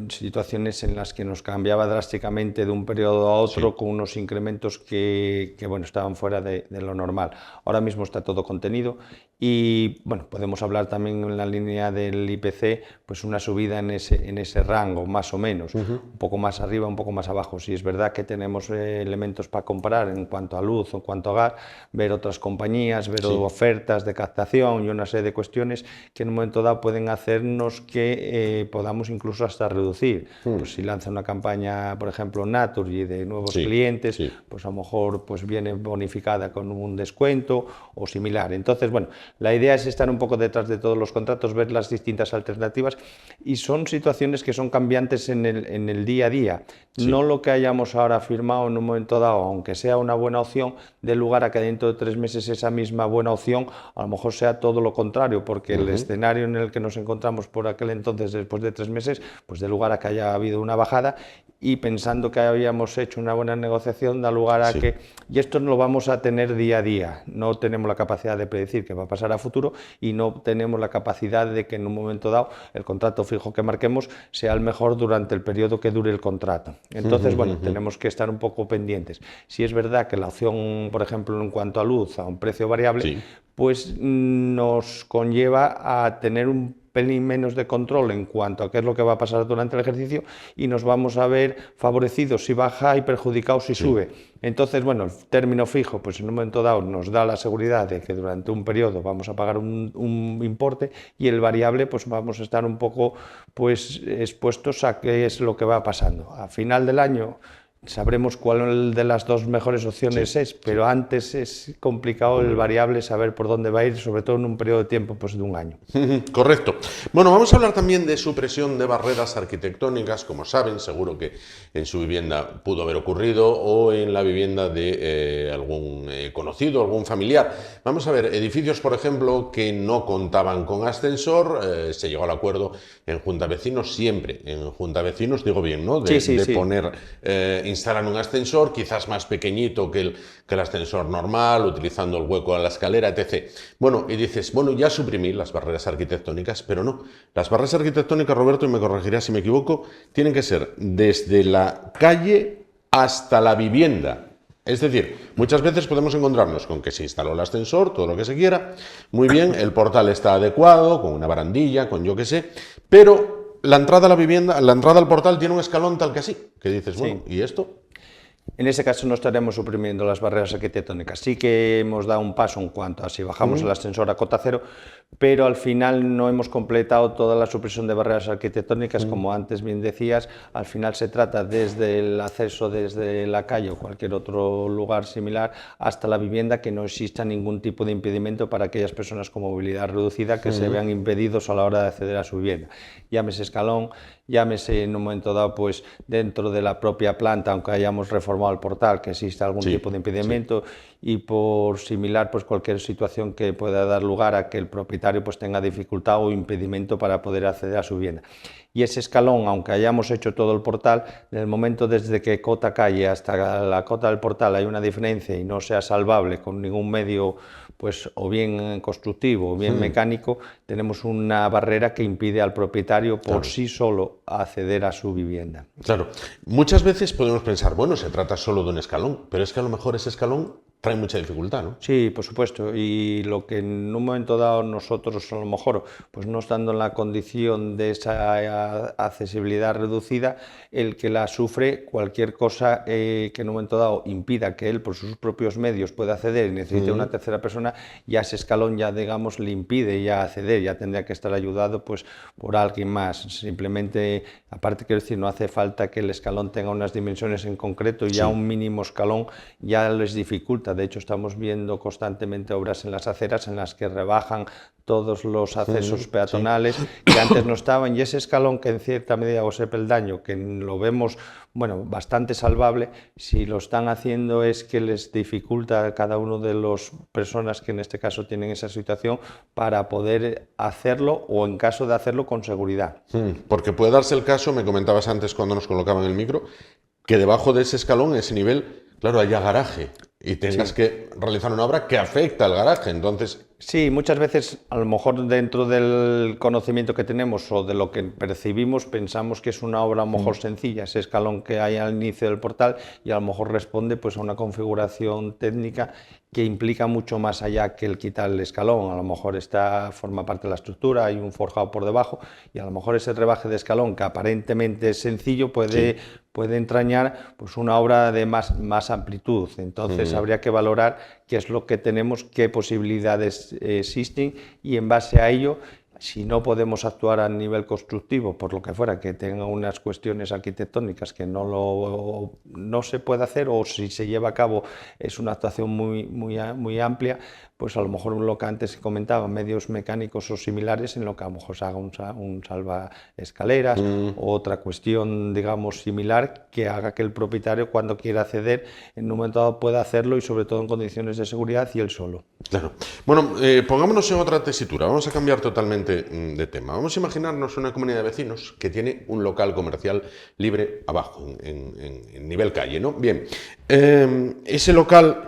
situaciones en las que nos cambiaba drásticamente de un periodo a otro con unos incrementos que bueno, estaban fuera de lo normal. Ahora mismo está todo contenido y bueno, podemos hablar también en la línea del IPC, pues una subida en ese rango, más o menos, un poco más arriba, un poco más abajo. Si es verdad que tenemos elementos para comparar en cuanto a luz o en cuanto a gas, ver otras compañías, ver ofertas de captación y una serie de cuestiones que en un momento dado pueden hacernos que podamos incluso hasta reducir. Pues si lanza una campaña, por ejemplo, Naturgy de nuevos clientes, pues a lo mejor pues viene bonificada con un descuento o similar. Entonces, bueno, la idea es estar un poco detrás de todos los contratos, ver las distintas alternativas y son situaciones que son cambiantes en el día a día. No lo que hayamos ahora firmado en un momento dado, aunque sea una buena opción, dé lugar a que dentro de 3 meses esa misma buena opción a lo mejor sea todo lo contrario, porque el escenario en el que nos encontramos por aquel entonces, después de 3 meses, pues dé lugar a que haya habido una bajada y pensando que habíamos hecho una buena negociación da lugar a que, y esto no lo vamos a tener día a día, no tenemos la capacidad de predecir qué va a pasar a futuro y no tenemos la capacidad de que en un momento dado el contrato fijo que marquemos sea el mejor durante el periodo que dure el contrato. Entonces, bueno, tenemos que estar un poco pendientes. Si es verdad que la opción, por ejemplo, en cuanto a luz, a un precio variable, pues nos conlleva a tener un pelín menos de control en cuanto a qué es lo que va a pasar durante el ejercicio y nos vamos a ver favorecidos si baja y perjudicados si sube. Entonces, bueno, el término fijo, pues en un momento dado nos da la seguridad de que durante un periodo vamos a pagar un importe y el variable, pues vamos a estar un poco pues expuestos a qué es lo que va pasando. A final del año sabremos cuál de las dos mejores opciones es, pero antes es complicado el variable saber por dónde va a ir, sobre todo en un periodo de tiempo pues de un año. Correcto. Bueno, vamos a hablar también de supresión de barreras arquitectónicas. Como saben, seguro que en su vivienda pudo haber ocurrido o en la vivienda de algún conocido, algún familiar. Vamos a ver, edificios, por ejemplo, que no contaban con ascensor, se llegó al acuerdo en Junta de Vecinos, siempre en Junta de Vecinos, digo bien, ¿no? De poner... instalan un ascensor quizás más pequeñito que el ascensor normal, utilizando el hueco a la escalera, etc. Bueno, y dices, bueno, ya suprimí las barreras arquitectónicas, pero no. Las barreras arquitectónicas, Roberto, y me corregirás si me equivoco, tienen que ser desde la calle hasta la vivienda. Es decir, muchas veces podemos encontrarnos con que se instaló el ascensor, todo lo que se quiera, muy bien, el portal está adecuado, con una barandilla, con yo qué sé, pero la entrada a la vivienda, la entrada al portal tiene un escalón tal que así, que dices, bueno, ¿y esto? En ese caso no estaremos suprimiendo las barreras arquitectónicas. Sí que hemos dado un paso en cuanto a si bajamos el ascensor a cota cero, pero al final no hemos completado toda la supresión de barreras arquitectónicas, como antes bien decías. Al final se trata desde el acceso desde la calle o cualquier otro lugar similar hasta la vivienda, que no exista ningún tipo de impedimento para aquellas personas con movilidad reducida que se vean impedidos a la hora de acceder a su vivienda. Llámese escalón, llámese en un momento dado pues dentro de la propia planta, aunque hayamos reformado el portal, que exista algún tipo de impedimento, y por similar pues cualquier situación que pueda dar lugar a que el propietario pues tenga dificultad o impedimento para poder acceder a su vivienda. Y ese escalón, aunque hayamos hecho todo el portal, en el momento desde que cota calle hasta la cota del portal hay una diferencia y no sea salvable con ningún medio pues o bien constructivo o bien mecánico, tenemos una barrera que impide al propietario por sí solo acceder a su vivienda. Claro, muchas veces podemos pensar, bueno, se trata solo de un escalón, pero es que a lo mejor ese escalón trae mucha dificultad, ¿no? Sí, por supuesto, y lo que en un momento dado nosotros a lo mejor, pues no estando en la condición de esa accesibilidad reducida, el que la sufre, cualquier cosa que en un momento dado impida que él por sus propios medios pueda acceder y necesite una tercera persona, ya ese escalón ya digamos le impide ya acceder, ya tendría que estar ayudado pues por alguien más. Simplemente, aparte quiero decir, no hace falta que el escalón tenga unas dimensiones en concreto, ya un mínimo escalón ya les dificulta. De hecho, estamos viendo constantemente obras en las aceras en las que rebajan todos los accesos peatonales que antes no estaban, y ese escalón que en cierta medida, o ese peldaño, que lo vemos bueno, bastante salvable, si lo están haciendo es que les dificulta a cada uno de las personas que en este caso tienen esa situación para poder hacerlo, o en caso de hacerlo con seguridad. Porque puede darse el caso, me comentabas antes cuando nos colocaban el micro, que debajo de ese escalón, ese nivel, claro, haya garaje y tengas que realizar una obra que afecta al garaje, entonces... Sí, muchas veces a lo mejor dentro del conocimiento que tenemos o de lo que percibimos pensamos que es una obra a lo mejor sencilla, ese escalón que hay al inicio del portal, y a lo mejor responde pues a una configuración técnica que implica mucho más allá que el quitar el escalón. A lo mejor forma parte de la estructura, hay un forjado por debajo y a lo mejor ese rebaje de escalón que aparentemente es sencillo puede entrañar pues una obra de más amplitud. Entonces habría que valorar qué es lo que tenemos, qué posibilidades existen y en base a ello, si no podemos actuar a nivel constructivo, por lo que fuera, que tenga unas cuestiones arquitectónicas que no se puede hacer, o si se lleva a cabo es una actuación muy amplia, pues a lo mejor lo que antes se comentaba, medios mecánicos o similares, en lo que a lo mejor se haga un salvaescaleras o otra cuestión, digamos, similar, que haga que el propietario, cuando quiera acceder, en un momento dado pueda hacerlo y sobre todo en condiciones de seguridad y él solo. Claro. Bueno, pongámonos en otra tesitura, vamos a cambiar totalmente de tema. Vamos a imaginarnos una comunidad de vecinos que tiene un local comercial libre abajo, en nivel calle, ¿no? Bien, ese local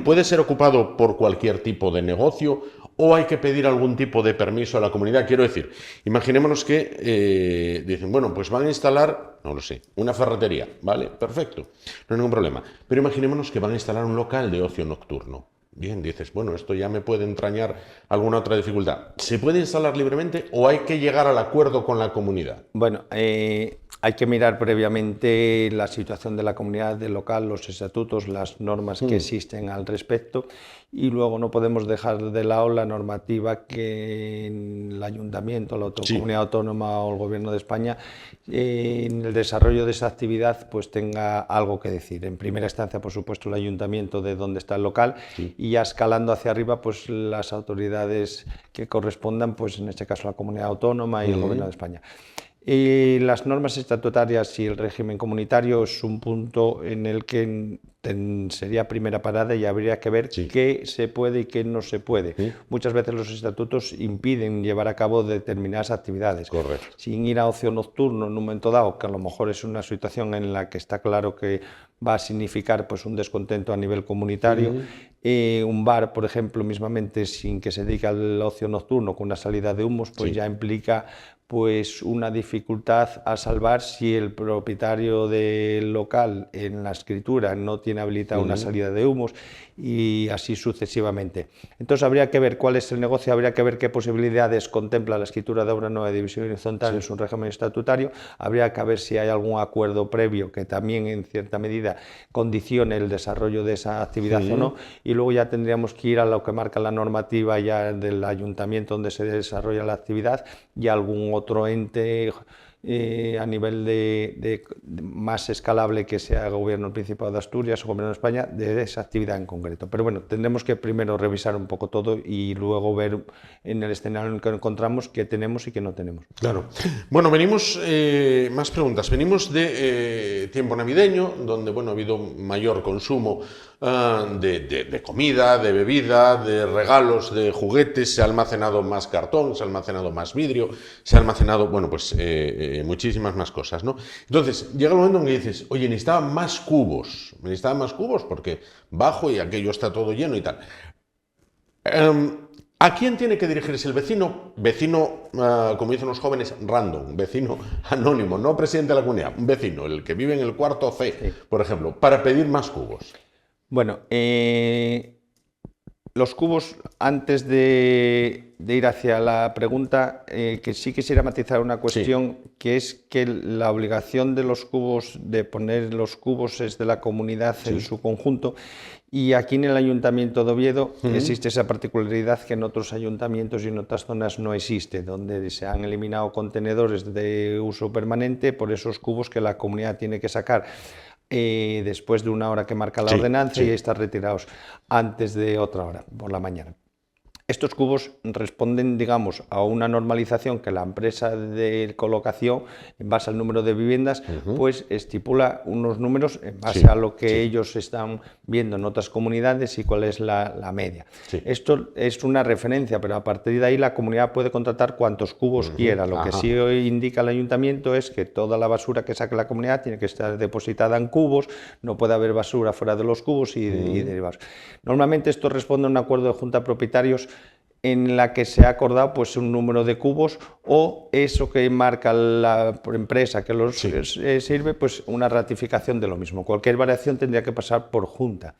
puede ser ocupado por cualquier tipo de negocio o hay que pedir algún tipo de permiso a la comunidad. Quiero decir, imaginémonos que dicen, bueno, pues van a instalar, no lo sé, una ferretería, ¿vale? Perfecto, no hay ningún problema. Pero imaginémonos que van a instalar un local de ocio nocturno. Bien, dices, bueno, esto ya me puede entrañar alguna otra dificultad. ¿Se puede instalar libremente o hay que llegar al acuerdo con la comunidad? Bueno, hay que mirar previamente la situación de la comunidad, del local, los estatutos, las normas que existen al respecto, y luego no podemos dejar de lado la normativa que el ayuntamiento, la comunidad autónoma o el gobierno de España en el desarrollo de esa actividad pues tenga algo que decir. En primera instancia, por supuesto, el ayuntamiento de donde está el local y ya escalando hacia arriba pues las autoridades que correspondan, pues en este caso la comunidad autónoma y el gobierno de España. Las normas estatutarias y el régimen comunitario es un punto en el que sería primera parada y habría que ver qué se puede y qué no se puede. Muchas veces los estatutos impiden llevar a cabo determinadas actividades. Correcto. Sin ir a ocio nocturno en un momento dado, que a lo mejor es una situación en la que está claro que va a significar pues, un descontento a nivel comunitario. Un bar, por ejemplo, mismamente sin que se dedique al ocio nocturno, con una salida de humos, pues ya implica pues una dificultad a salvar si el propietario del local en la escritura no tiene habilitada una salida de humos y así sucesivamente. Entonces habría que ver cuál es el negocio, habría que ver qué posibilidades contempla la escritura de obra nueva de división horizontal en su régimen estatutario, habría que ver si hay algún acuerdo previo que también en cierta medida condicione el desarrollo de esa actividad o no, y luego ya tendríamos que ir a lo que marca la normativa ya del ayuntamiento donde se desarrolla la actividad y algún otro ente a nivel de más escalable que sea el Gobierno del Principado de Asturias o Gobierno de España de esa actividad en concreto. Pero bueno, tendremos que primero revisar un poco todo y luego ver en el escenario en el que encontramos qué tenemos y qué no tenemos. Claro. Bueno, venimos, más preguntas. Venimos de tiempo navideño, donde bueno, ha habido mayor consumo de comida, de bebida, de regalos, de juguetes, se ha almacenado más cartón, se ha almacenado más vidrio, se ha almacenado, bueno, pues muchísimas más cosas, ¿no? Entonces, llega el momento en que dices, oye, necesitaba más cubos porque bajo y aquello está todo lleno y tal. ¿A quién tiene que dirigirse el vecino? Vecino, como dicen los jóvenes, random, vecino anónimo, no presidente de la comunidad, un vecino, el que vive en el cuarto C, por ejemplo, para pedir más cubos. Bueno, los cubos, antes de ir hacia la pregunta, que sí quisiera matizar una cuestión, que es que la obligación de los cubos, de poner los cubos, es de la comunidad en su conjunto, y aquí en el Ayuntamiento de Oviedo existe esa particularidad que en otros ayuntamientos y en otras zonas no existe, donde se han eliminado contenedores de uso permanente por esos cubos que la comunidad tiene que sacar después de una hora que marca la ordenanza y estar retirados antes de otra hora, por la mañana. Estos cubos responden, digamos, a una normalización que la empresa de colocación, en base al número de viviendas, pues estipula unos números en base a lo que ellos están viendo en otras comunidades y cuál es la media. Esto es una referencia, pero a partir de ahí la comunidad puede contratar cuantos cubos quiera. Lo que sí indica el ayuntamiento es que toda la basura que saque la comunidad tiene que estar depositada en cubos, no puede haber basura fuera de los cubos y derivados. Normalmente esto responde a un acuerdo de junta de propietarios en la que se ha acordado pues un número de cubos o eso que marca la empresa que los sirve, pues una ratificación de lo mismo. Cualquier variación tendría que pasar por junta.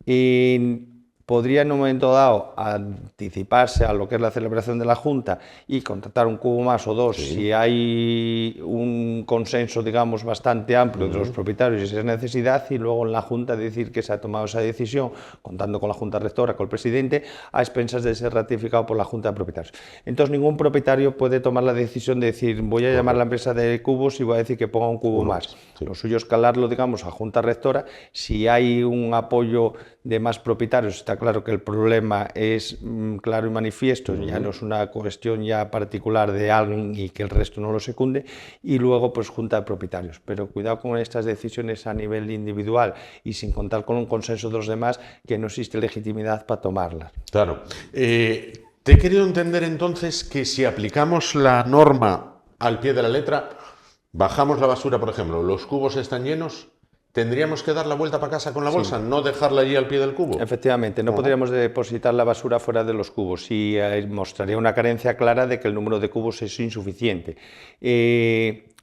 Y podría en un momento dado anticiparse a lo que es la celebración de la Junta y contratar un cubo más o dos si hay un consenso, digamos, bastante amplio de los propietarios y esa necesidad, y luego en la Junta decir que se ha tomado esa decisión, contando con la Junta Rectora, con el presidente, a expensas de ser ratificado por la Junta de Propietarios. Entonces ningún propietario puede tomar la decisión de decir voy a llamar a la empresa de cubos y voy a decir que ponga un cubo más. Lo suyo es escalarlo, digamos, a Junta Rectora. Si hay un apoyo de más propietarios, está claro que el problema es claro y manifiesto, ya no es una cuestión ya particular de alguien y que el resto no lo secunde, y luego pues Junta de Propietarios. Pero cuidado con estas decisiones a nivel individual y sin contar con un consenso de los demás, que no existe legitimidad para tomarlas. Claro. Te he querido entender entonces que si aplicamos la norma al pie de la letra, bajamos la basura, por ejemplo, los cubos están llenos, ¿tendríamos que dar la vuelta para casa con la bolsa, no dejarla allí al pie del cubo? Efectivamente, no podríamos depositar la basura fuera de los cubos y mostraría una carencia clara de que el número de cubos es insuficiente.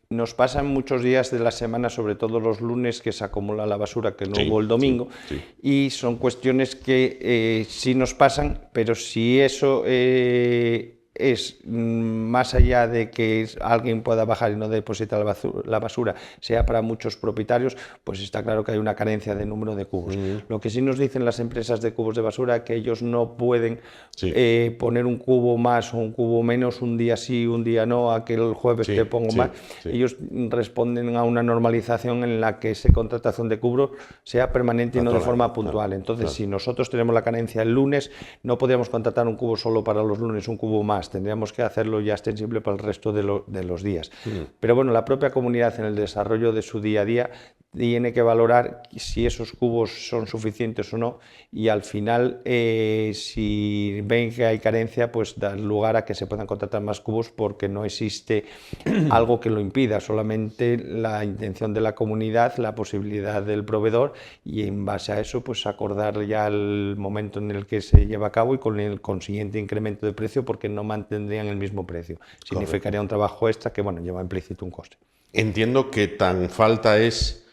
Nos pasan muchos días de la semana, sobre todo los lunes, que se acumula la basura que no hubo el domingo, y son cuestiones que sí nos pasan, pero si eso es más allá de que alguien pueda bajar y no depositar la basura, sea para muchos propietarios, pues está claro que hay una carencia de número de cubos. Lo que sí nos dicen las empresas de cubos de basura, que ellos no pueden poner un cubo más o un cubo menos, un día sí, un día no, aquel jueves te pongo más. Ellos responden a una normalización en la que esa contratación de cubos sea permanente y no de forma puntual. Entonces, si nosotros tenemos la carencia el lunes, no podríamos contratar un cubo solo para los lunes, un cubo más. Tendríamos que hacerlo ya extensible para el resto de los días. Pero bueno, la propia comunidad en el desarrollo de su día a día tiene que valorar si esos cubos son suficientes o no, y al final si ven que hay carencia, pues da lugar a que se puedan contratar más cubos, porque no existe algo que lo impida, solamente la intención de la comunidad, la posibilidad del proveedor, y en base a eso pues acordar ya el momento en el que se lleva a cabo y con el consiguiente incremento de precio, porque no mantendrían el mismo precio. Significaría un trabajo extra que bueno, lleva implícito un coste. Entiendo que tan falta es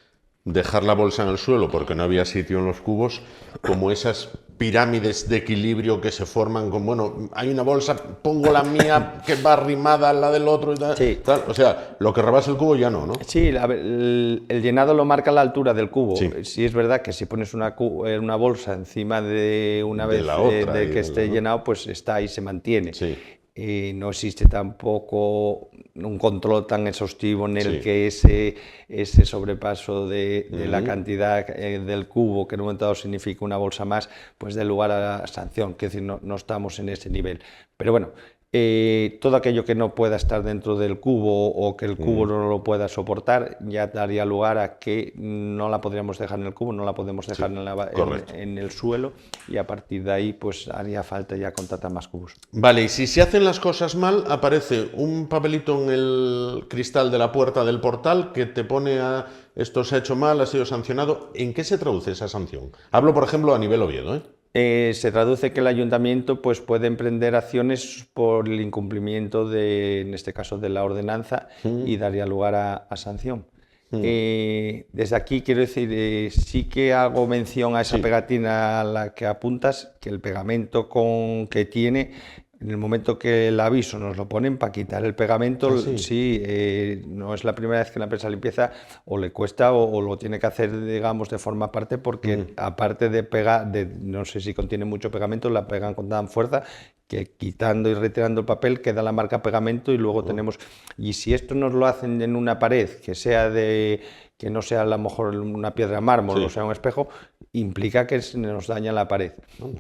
dejar la bolsa en el suelo porque no había sitio en los cubos, como esas pirámides de equilibrio que se forman con, bueno, hay una bolsa, pongo la mía que va arrimada a la del otro y tal. O sea, lo que rebasa el cubo ya no, ¿no? Sí, el llenado lo marca la altura del cubo. Sí es verdad que si pones una bolsa encima de una vez de que esté llenado, pues está ahí, se mantiene. No existe tampoco un control tan exhaustivo en el que ese sobrepaso de la cantidad del cubo, que en un momento dado significa una bolsa más, pues dé lugar a la sanción. Es decir, no estamos en ese nivel. Pero bueno, todo aquello que no pueda estar dentro del cubo o que el cubo no lo pueda soportar ya daría lugar a que no la podríamos dejar en el cubo, no la podemos dejar en el suelo, y a partir de ahí pues haría falta ya contratar más cubos. Vale, y si se hacen las cosas mal, aparece un papelito en el cristal de la puerta del portal que te pone a esto se ha hecho mal, ha sido sancionado. ¿En qué se traduce esa sanción? Hablo, por ejemplo, a nivel Oviedo, se traduce que el ayuntamiento pues, puede emprender acciones por el incumplimiento en este caso, de la ordenanza, y daría lugar a sanción. Desde aquí quiero decir, sí que hago mención a esa pegatina a la que apuntas, que el pegamento que tiene, en el momento que el aviso nos lo ponen para quitar el pegamento, no es la primera vez que la empresa limpieza o le cuesta o lo tiene que hacer, digamos, de forma aparte, porque aparte de pegar, no sé si contiene mucho pegamento, la pegan con tan fuerza que quitando y retirando el papel queda la marca pegamento, y luego tenemos, y si esto nos lo hacen en una pared que no sea a lo mejor una piedra de mármol o sea un espejo, implica que se nos daña la pared.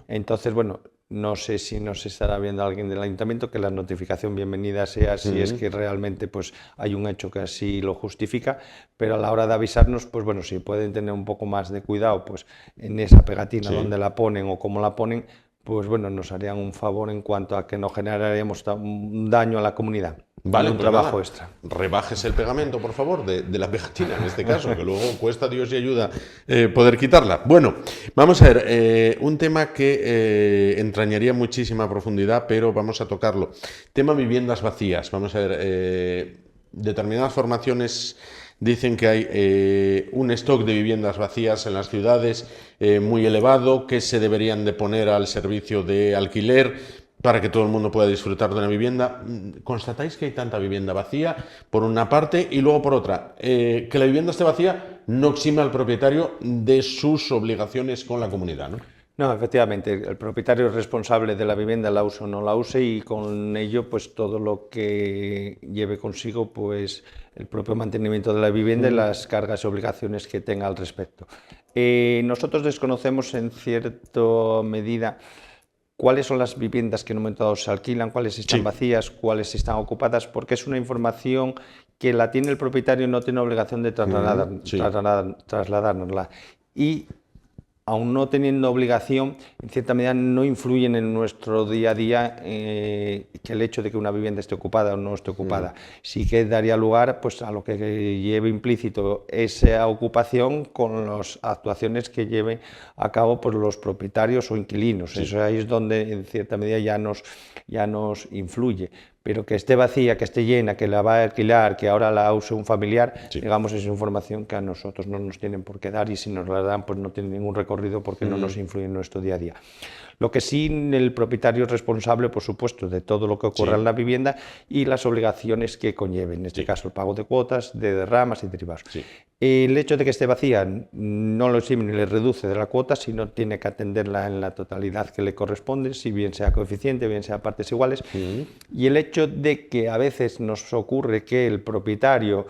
Entonces, bueno, no sé si nos estará viendo alguien del ayuntamiento, que la notificación bienvenida sea si es que realmente pues, hay un hecho que así lo justifica, pero a la hora de avisarnos, pues bueno, si pueden tener un poco más de cuidado pues, en esa pegatina donde la ponen o cómo la ponen, pues bueno, nos harían un favor en cuanto a que no generaríamos un daño a la comunidad. Vale, un pues trabajo nada, extra. Rebajes el pegamento, por favor, de la pegatina, en este caso, que luego cuesta Dios y ayuda poder quitarla. Bueno, vamos a ver, un tema que entrañaría muchísima profundidad, pero vamos a tocarlo. Tema viviendas vacías. Vamos a ver, determinadas formaciones dicen que hay un stock de viviendas vacías en las ciudades muy elevado, que se deberían de poner al servicio de alquiler para que todo el mundo pueda disfrutar de una vivienda. ¿Constatáis que hay tanta vivienda vacía, por una parte, y luego por otra, que la vivienda esté vacía no exime al propietario de sus obligaciones con la comunidad, ¿no? No, efectivamente, el propietario es responsable de la vivienda, la use o no la use, y con ello pues todo lo que lleve consigo pues el propio mantenimiento de la vivienda y las cargas y obligaciones que tenga al respecto. Nosotros desconocemos en cierta medida cuáles son las viviendas que en un momento dado se alquilan, cuáles están vacías, cuáles están ocupadas, porque es una información que la tiene el propietario y no tiene obligación de trasladárnosla. Y aún no teniendo obligación, en cierta medida no influyen en nuestro día a día que el hecho de que una vivienda esté ocupada o no esté ocupada. Sí que daría lugar pues, a lo que lleve implícito esa ocupación con las actuaciones que lleven a cabo pues, los propietarios o inquilinos. Eso ahí es donde en cierta medida ya nos influye. Pero que esté vacía, que esté llena, que la va a alquilar, que ahora la use un familiar, digamos, es información que a nosotros no nos tienen por qué dar, y si nos la dan, pues no tiene ningún recorrido porque no nos influye en nuestro día a día. Lo que sí, el propietario es responsable, por supuesto, de todo lo que ocurra en la vivienda y las obligaciones que conlleve, en este caso el pago de cuotas, de derramas y derivados. El hecho de que esté vacía no lo exime ni le reduce de la cuota, sino tiene que atenderla en la totalidad que le corresponde, si bien sea coeficiente, bien sea partes iguales. Y el hecho de que a veces nos ocurre que el propietario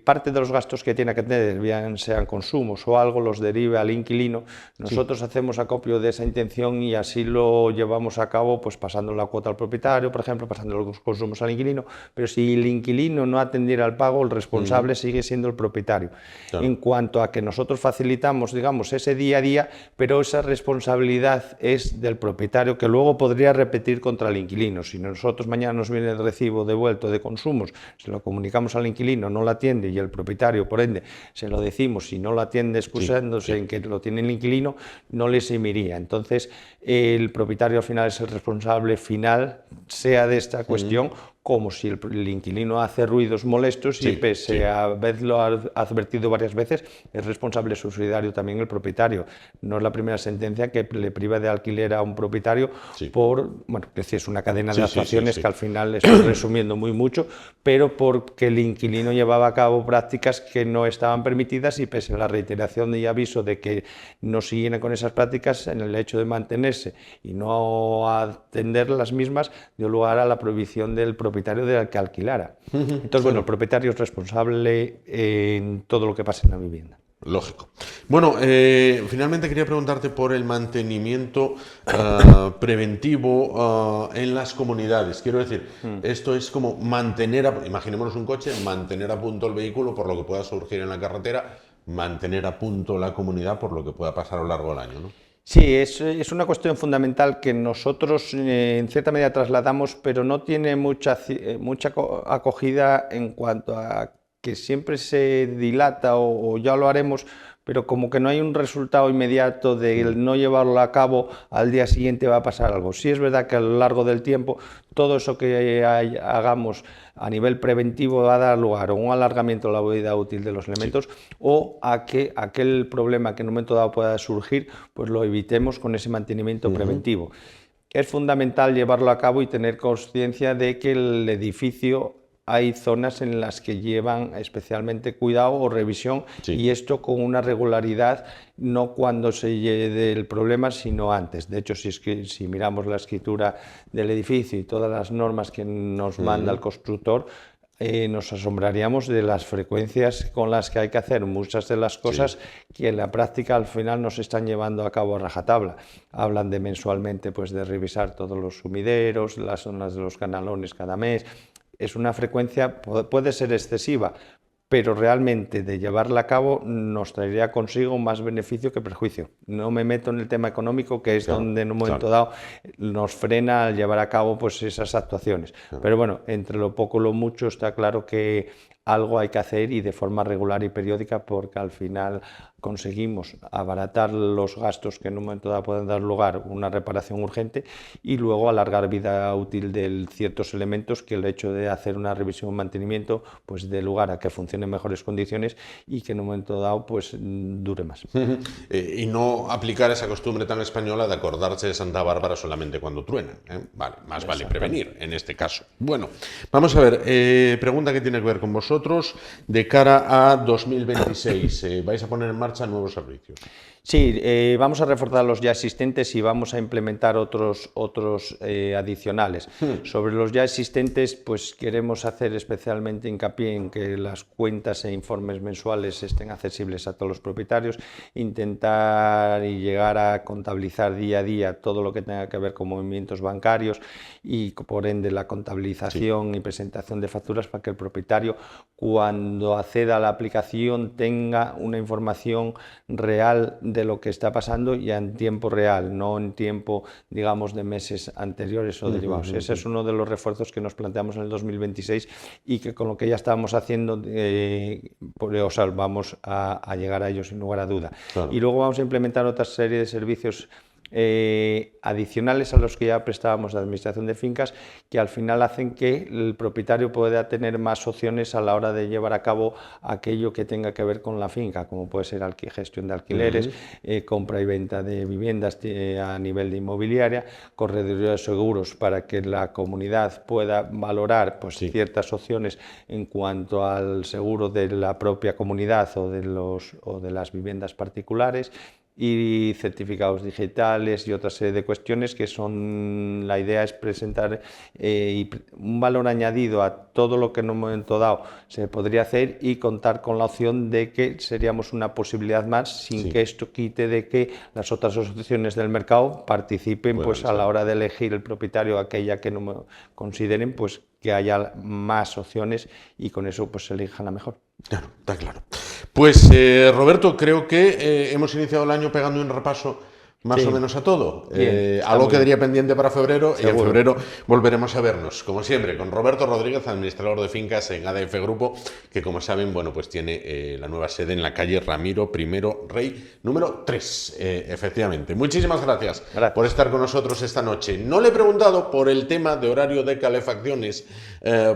parte de los gastos que tiene que tener, bien sean consumos o algo, los derive al inquilino, nosotros hacemos acopio de esa intención y así lo llevamos a cabo, pues pasando la cuota al propietario, por ejemplo, pasando los consumos al inquilino, pero si el inquilino no atendiera al pago, el responsable sigue siendo el propietario. En cuanto a que nosotros facilitamos, digamos, ese día a día, pero esa responsabilidad es del propietario, que luego podría repetir contra el inquilino. Si nosotros mañana nos viene el recibo devuelto de consumos, se lo comunicamos al inquilino, no lo atiende, y el propietario, por ende, se lo decimos, si no lo atiende excusándose en que lo tiene el inquilino, no le eximiría. Entonces, el propietario al final es el responsable final, sea de esta cuestión, como si el inquilino hace ruidos molestos y pese a haberlo advertido varias veces, es responsable subsidiario también el propietario. No es la primera sentencia que le priva de alquiler a un propietario por, bueno, es una cadena de actuaciones que al final estoy resumiendo muy mucho, pero porque el inquilino llevaba a cabo prácticas que no estaban permitidas, y pese a la reiteración y aviso de que no siguieran con esas prácticas, en el hecho de mantenerse y no atender las mismas, dio lugar a la prohibición del propietario de que alquilara. Entonces, bueno, el propietario es responsable en todo lo que pase en la vivienda. Lógico. Bueno, finalmente quería preguntarte por el mantenimiento preventivo en las comunidades. Quiero decir, esto es como mantener, imaginémonos un coche, mantener a punto el vehículo por lo que pueda surgir en la carretera, mantener a punto la comunidad por lo que pueda pasar a lo largo del año, ¿no? Sí, es una cuestión fundamental que nosotros en cierta medida trasladamos, pero no tiene mucha acogida en cuanto a que siempre se dilata o ya lo haremos, pero como que no hay un resultado inmediato de no llevarlo a cabo, al día siguiente va a pasar algo. Sí es verdad que a lo largo del tiempo todo eso que hagamos a nivel preventivo va a dar lugar a un alargamiento de la vida útil de los elementos o a que aquel problema que en un momento dado pueda surgir, pues lo evitemos con ese mantenimiento preventivo. Es fundamental llevarlo a cabo y tener conciencia de que el edificio hay zonas en las que llevan especialmente cuidado o revisión, y esto con una regularidad, no cuando se llegue el problema, sino antes. De hecho, si miramos la escritura del edificio y todas las normas que nos manda el constructor, nos asombraríamos de las frecuencias con las que hay que hacer muchas de las cosas que en la práctica al final nos están llevando a cabo a rajatabla. Hablan de mensualmente pues de revisar todos los sumideros, las zonas de los canalones cada mes. Es una frecuencia, puede ser excesiva, pero realmente de llevarla a cabo nos traería consigo más beneficio que perjuicio. No me meto en el tema económico, que es donde en un momento dado nos frena al llevar a cabo pues esas actuaciones. Pero bueno, entre lo poco y lo mucho está claro que algo hay que hacer y de forma regular y periódica, porque al final conseguimos abaratar los gastos que en un momento dado pueden dar lugar a una reparación urgente y luego alargar vida útil de ciertos elementos que el hecho de hacer una revisión y mantenimiento pues dé lugar a que funcione en mejores condiciones y que en un momento dado pues dure más. Y no aplicar esa costumbre tan española de acordarse de Santa Bárbara solamente cuando truena. Vale, más vale prevenir en este caso. Bueno, vamos a ver, pregunta que tiene que ver con vosotros de cara a 2026. ¿Vais a poner en marcha nuevos servicios? Sí, vamos a reforzar los ya existentes y vamos a implementar otros adicionales. Sobre los ya existentes, pues queremos hacer especialmente hincapié en que las cuentas e informes mensuales estén accesibles a todos los propietarios, intentar y llegar a contabilizar día a día todo lo que tenga que ver con movimientos bancarios y por ende la contabilización y presentación de facturas para que el propietario cuando acceda a la aplicación tenga una información real de lo que está pasando ya en tiempo real, no en tiempo, digamos, de meses anteriores o derivados. Ese es uno de los refuerzos que nos planteamos en el 2026 y que con lo que ya estábamos haciendo, vamos a llegar a ello sin lugar a duda. Claro. Y luego vamos a implementar otra serie de servicios adicionales a los que ya prestábamos de administración de fincas, que al final hacen que el propietario pueda tener más opciones a la hora de llevar a cabo aquello que tenga que ver con la finca, como puede ser gestión de alquileres, compra y venta de viviendas a nivel de inmobiliaria, correduría de seguros para que la comunidad pueda valorar pues, ciertas opciones en cuanto al seguro de la propia comunidad o de las viviendas particulares, y certificados digitales y otra serie de cuestiones que son, la idea es presentar un valor añadido a todo lo que en un momento dado se podría hacer y contar con la opción de que seríamos una posibilidad más sin que esto quite de que las otras asociaciones del mercado participen pues a la hora de elegir el propietario aquella que no consideren pues que haya más opciones y con eso pues se elija la mejor. Claro, está claro. Pues Roberto, creo que hemos iniciado el año pegando un repaso más o menos a todo. Algo quedaría pendiente para febrero. Seguro. Y en febrero volveremos a vernos, como siempre, con Roberto Rodríguez, administrador de fincas en ADF Grupo, que como saben, bueno, pues tiene la nueva sede en la calle Ramiro I Rey, número 3, efectivamente. Muchísimas gracias por estar con nosotros esta noche. No le he preguntado por el tema de horario de calefacciones,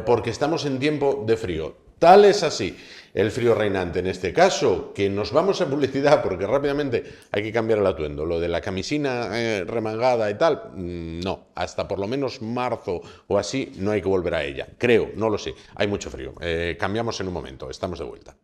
porque estamos en tiempo de frío. Tal es así el frío reinante en este caso, que nos vamos a publicidad porque rápidamente hay que cambiar el atuendo. Lo de la camisina remangada y tal, no, hasta por lo menos marzo o así no hay que volver a ella. Creo, no lo sé, hay mucho frío. Cambiamos en un momento, estamos de vuelta.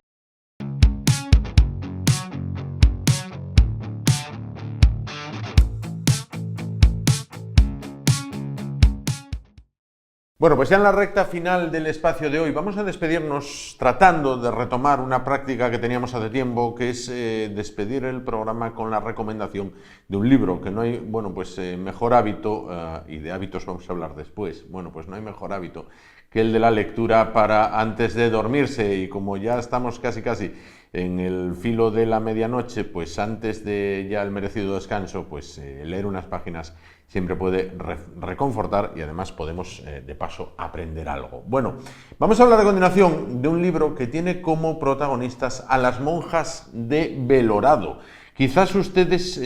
Bueno, pues ya en la recta final del espacio de hoy vamos a despedirnos tratando de retomar una práctica que teníamos hace tiempo, que es despedir el programa con la recomendación de un libro, que no hay, bueno, pues mejor hábito, y de hábitos vamos a hablar después, bueno, pues no hay mejor hábito que el de la lectura para antes de dormirse, y como ya estamos casi en el filo de la medianoche, pues antes de ya el merecido descanso, pues leer unas páginas siempre puede reconfortar y además podemos de paso aprender algo. Bueno, vamos a hablar a continuación de un libro que tiene como protagonistas a las monjas de Belorado. Quizás ustedes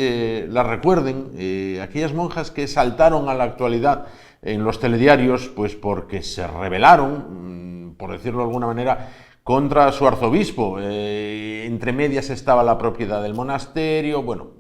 las recuerden, aquellas monjas que saltaron a la actualidad en los telediarios, pues porque se rebelaron, por decirlo de alguna manera, contra su arzobispo. Entre medias estaba la propiedad del monasterio, bueno,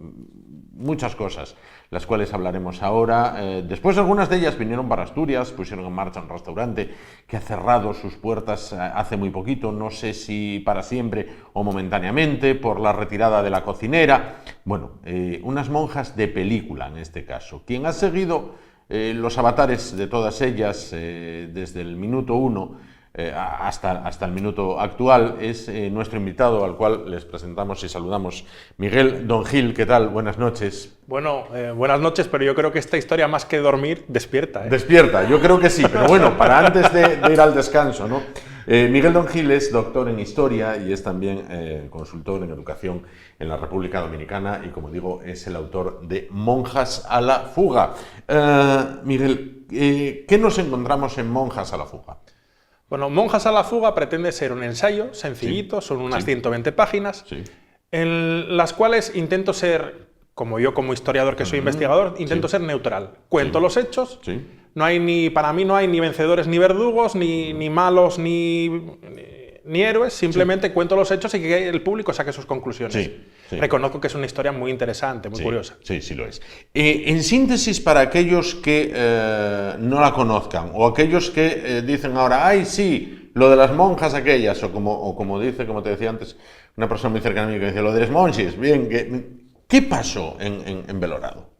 muchas cosas, las cuales hablaremos ahora. Después algunas de ellas vinieron para Asturias, pusieron en marcha un restaurante que ha cerrado sus puertas hace muy poquito, no sé si para siempre o momentáneamente, por la retirada de la cocinera. Bueno, unas monjas de película en este caso. Quien ha seguido los avatares de todas ellas desde el minuto 1, hasta el minuto actual. Es nuestro invitado, al cual les presentamos y saludamos, Miguel Don Gil. ¿Qué tal? Buenas noches. Bueno, buenas noches, pero yo creo que esta historia, más que dormir, despierta. Despierta, yo creo que sí, pero bueno, para antes de ir al descanso, ¿no? Miguel Don Gil es doctor en Historia y es también consultor en Educación en la República Dominicana y, como digo, es el autor de Monjas a la fuga. Miguel, ¿qué nos encontramos en Monjas a la fuga? Bueno, Monjas a la fuga pretende ser un ensayo sencillito, son unas 120 páginas, en las cuales intento ser, como historiador que soy investigador, intento ser neutral. Cuento los hechos. No hay para mí no hay ni vencedores ni verdugos, ni malos ni héroes, simplemente cuento los hechos y que el público saque sus conclusiones. Reconozco que es una historia muy interesante, muy curiosa. Sí lo es. En síntesis, para aquellos que no la conozcan, o aquellos que dicen ahora, ¡ay, sí! Lo de las monjas aquellas, o como te decía antes, una persona muy cercana a mí que decía, lo de las monjas, bien, ¿qué pasó en Belorado?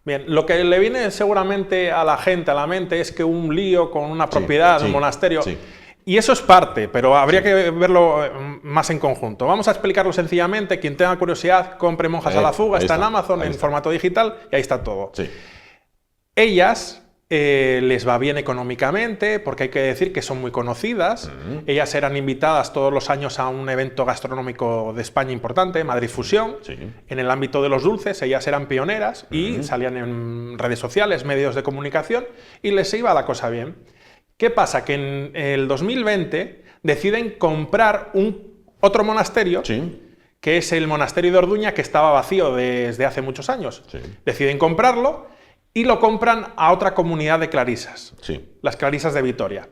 Bien, lo que le viene seguramente a la gente a la mente es que un lío con una propiedad, un monasterio, y eso es parte, pero habría que verlo más en conjunto. Vamos a explicarlo sencillamente. Quien tenga curiosidad, compre Monjas a la fuga, está en Amazon en formato digital y ahí está todo. Ellas les va bien económicamente, porque hay que decir que son muy conocidas. Ellas eran invitadas todos los años a un evento gastronómico de España importante, Madrid Fusión. En el ámbito de los dulces, ellas eran pioneras y salían en redes sociales, medios de comunicación, y les iba la cosa bien. ¿Qué pasa? Que en el 2020 deciden comprar otro monasterio, que es el monasterio de Orduña, que estaba vacío desde hace muchos años. Deciden comprarlo y lo compran a otra comunidad de clarisas, las clarisas de Vitoria.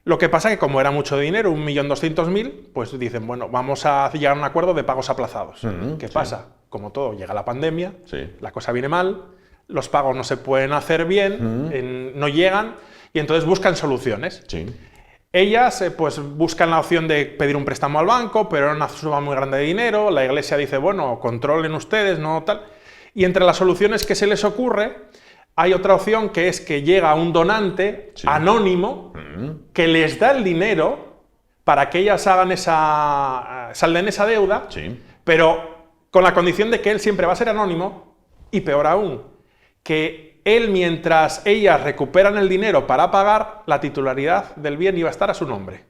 Lo que pasa es que, como era mucho dinero, 1.200.000, pues dicen, bueno, vamos a llegar a un acuerdo de pagos aplazados. ¿Qué pasa? Como todo, llega la pandemia, la cosa viene mal, los pagos no se pueden hacer bien, no llegan, y entonces buscan soluciones. Ellas pues buscan la opción de pedir un préstamo al banco, pero era una suma muy grande de dinero. La Iglesia dice, bueno, controlen ustedes, no tal. Y entre las soluciones que se les ocurre, hay otra opción, que es que llega un donante anónimo que les da el dinero para que ellas salden esa deuda, pero con la condición de que él siempre va a ser anónimo, y peor aún, que él, mientras ellas recuperan el dinero para pagar, la titularidad del bien iba a estar a su nombre.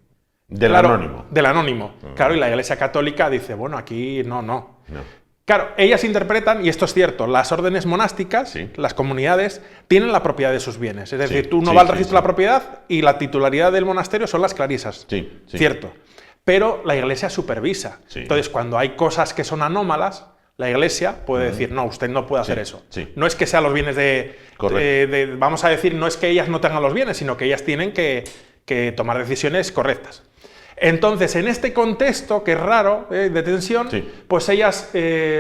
Del anónimo. Del anónimo. Claro, y la Iglesia Católica dice, bueno, aquí no. Claro, ellas interpretan, y esto es cierto, las órdenes monásticas, las comunidades, tienen la propiedad de sus bienes. Es decir, tú no vas al registro de la propiedad y la titularidad del monasterio son las clarisas. Cierto. Pero la Iglesia supervisa. Entonces, cuando hay cosas que son anómalas, la Iglesia puede decir, no, usted no puede hacer eso. No es que sean los bienes vamos a decir, no es que ellas no tengan los bienes, sino que ellas tienen que tomar decisiones correctas. Entonces, en este contexto, que es raro, de tensión, pues ellas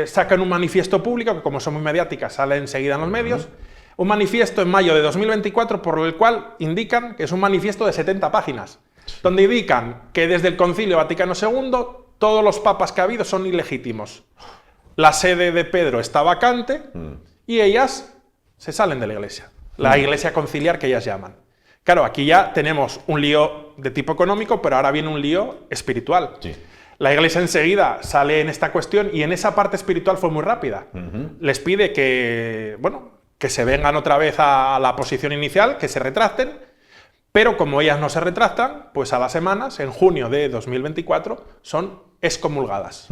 sacan un manifiesto público, que como son muy mediáticas, sale enseguida en los medios, un manifiesto en mayo de 2024, por el cual indican que es un manifiesto de 70 páginas, donde indican que desde el Concilio Vaticano II todos los papas que ha habido son ilegítimos. La sede de Pedro está vacante y ellas se salen de la Iglesia, la Iglesia conciliar que ellas llaman. Claro, aquí ya tenemos un lío de tipo económico, pero ahora viene un lío espiritual. La Iglesia enseguida sale en esta cuestión, y en esa parte espiritual fue muy rápida. Les pide que se vengan otra vez a la posición inicial, que se retracten, pero como ellas no se retractan, pues a las semanas, en junio de 2024, son excomulgadas.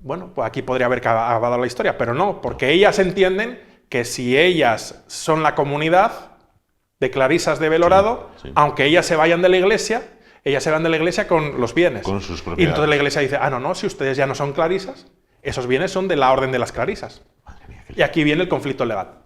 Bueno, pues aquí podría haber acabado la historia, pero no, porque ellas entienden que si ellas son la comunidad de clarisas de Belorado, aunque ellas se vayan de la Iglesia, ellas se van de la Iglesia con los bienes. Con sus propiedades. Y entonces la Iglesia dice, no, si ustedes ya no son clarisas, esos bienes son de la orden de las clarisas. Y aquí viene el conflicto legal.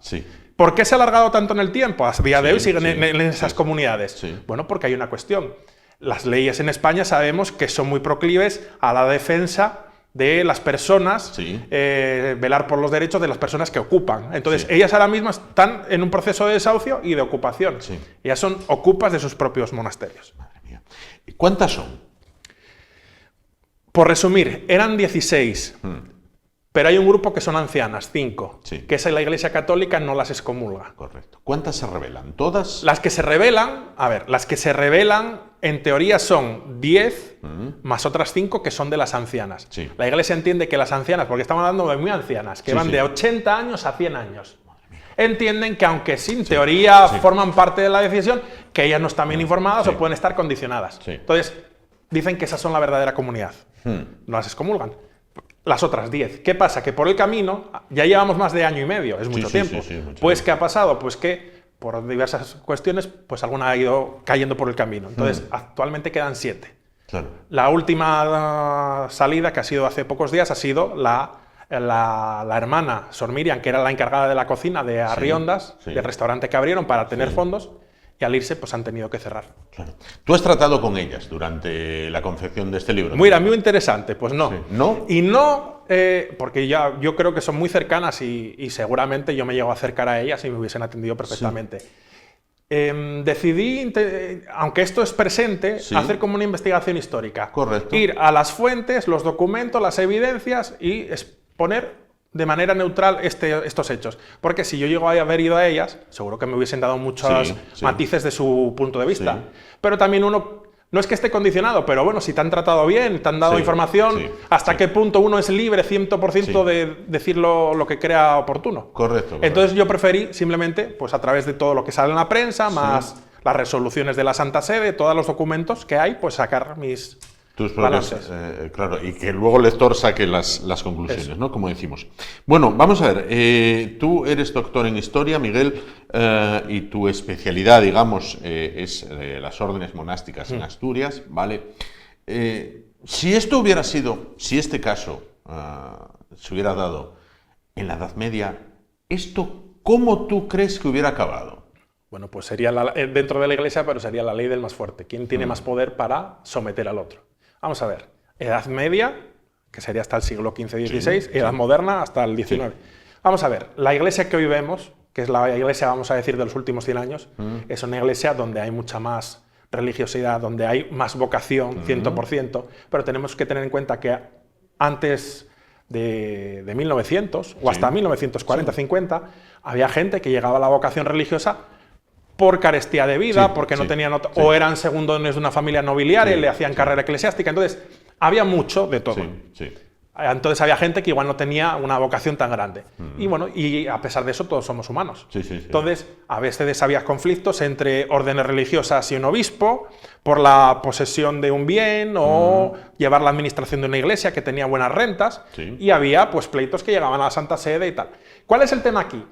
¿Por qué se ha alargado tanto en el tiempo? A día de hoy siguen en esas comunidades. Bueno, porque hay una cuestión. Las leyes en España sabemos que son muy proclives a la defensa de las personas, velar por los derechos de las personas que ocupan. Entonces, ellas ahora mismo están en un proceso de desahucio y de ocupación. Ellas son ocupas de sus propios monasterios. Madre mía. ¿Cuántas son? Por resumir, eran 16. Pero hay un grupo que son ancianas, 5, que esa la Iglesia Católica no las excomulga. Correcto. ¿Cuántas se rebelan? ¿Todas? Las que se rebelan, a ver, las que se rebelan en teoría son 10 más otras 5 que son de las ancianas. Sí. La Iglesia entiende que las ancianas, porque estamos hablando de muy ancianas, que van de 80 años a 100 años, entienden que aunque sin teoría forman parte de la decisión, que ellas no están bien informadas o pueden estar condicionadas. Entonces, dicen que esas son la verdadera comunidad. No las excomulgan. Las otras 10. ¿Qué pasa? Que por el camino, ya llevamos más de año y medio, es mucho tiempo. Pues, ¿qué ha pasado? Pues que, por diversas cuestiones, pues alguna ha ido cayendo por el camino. Entonces, actualmente quedan 7. Claro. La última salida, que ha sido hace pocos días, ha sido la hermana Sor Miriam, que era la encargada de la cocina de Arriondas, del restaurante que abrieron para tener fondos, y al irse pues han tenido que cerrar. Claro. ¿Tú has tratado con ellas durante la confección de este libro? Mira, muy interesante, pues no. ¿No? Y no, porque yo creo que son muy cercanas y seguramente yo me llego a acercar a ellas y me hubiesen atendido perfectamente. Decidí, aunque esto es presente, hacer como una investigación histórica. Correcto. Ir a las fuentes, los documentos, las evidencias y exponer de manera neutral estos hechos. Porque si yo llego a haber ido a ellas, seguro que me hubiesen dado muchos matices de su punto de vista. Pero también uno, no es que esté condicionado, pero bueno, si te han tratado bien, te han dado información, ¿hasta qué punto uno es libre 100% de decir lo que crea oportuno? Correcto. Entonces yo preferí simplemente, pues a través de todo lo que sale en la prensa, más las resoluciones de la Santa Sede, todos los documentos que hay, pues sacar mis... Tus propios, claro, y que luego el lector saque las conclusiones, ¿no? Como decimos. Bueno, vamos a ver, tú eres doctor en Historia, Miguel, y tu especialidad, digamos, es las órdenes monásticas en Asturias, ¿vale? Si esto hubiera sido, si este caso se hubiera dado en la Edad Media, ¿esto cómo tú crees que hubiera acabado? Bueno, pues sería dentro de la Iglesia, pero sería la ley del más fuerte. ¿Quién tiene más poder para someter al otro? Vamos a ver, Edad Media, que sería hasta el siglo XV-XVI, Edad Moderna hasta el XIX. Vamos a ver, la iglesia que hoy vemos, que es la iglesia, vamos a decir, de los últimos 100 años, es una iglesia donde hay mucha más religiosidad, donde hay más vocación, 100%, pero tenemos que tener en cuenta que antes de 1900, o hasta 1940-50, había gente que llegaba a la vocación religiosa por carestía de vida, porque no tenían o eran segundones de una familia nobiliaria y le hacían carrera eclesiástica. Entonces, había mucho de todo. Entonces, había gente que igual no tenía una vocación tan grande. Y bueno, y a pesar de eso, todos somos humanos. Entonces, a veces había conflictos entre órdenes religiosas y un obispo por la posesión de un bien o llevar la administración de una iglesia que tenía buenas rentas. Y había pues pleitos que llegaban a la Santa Sede y tal. ¿Cuál es el tema aquí?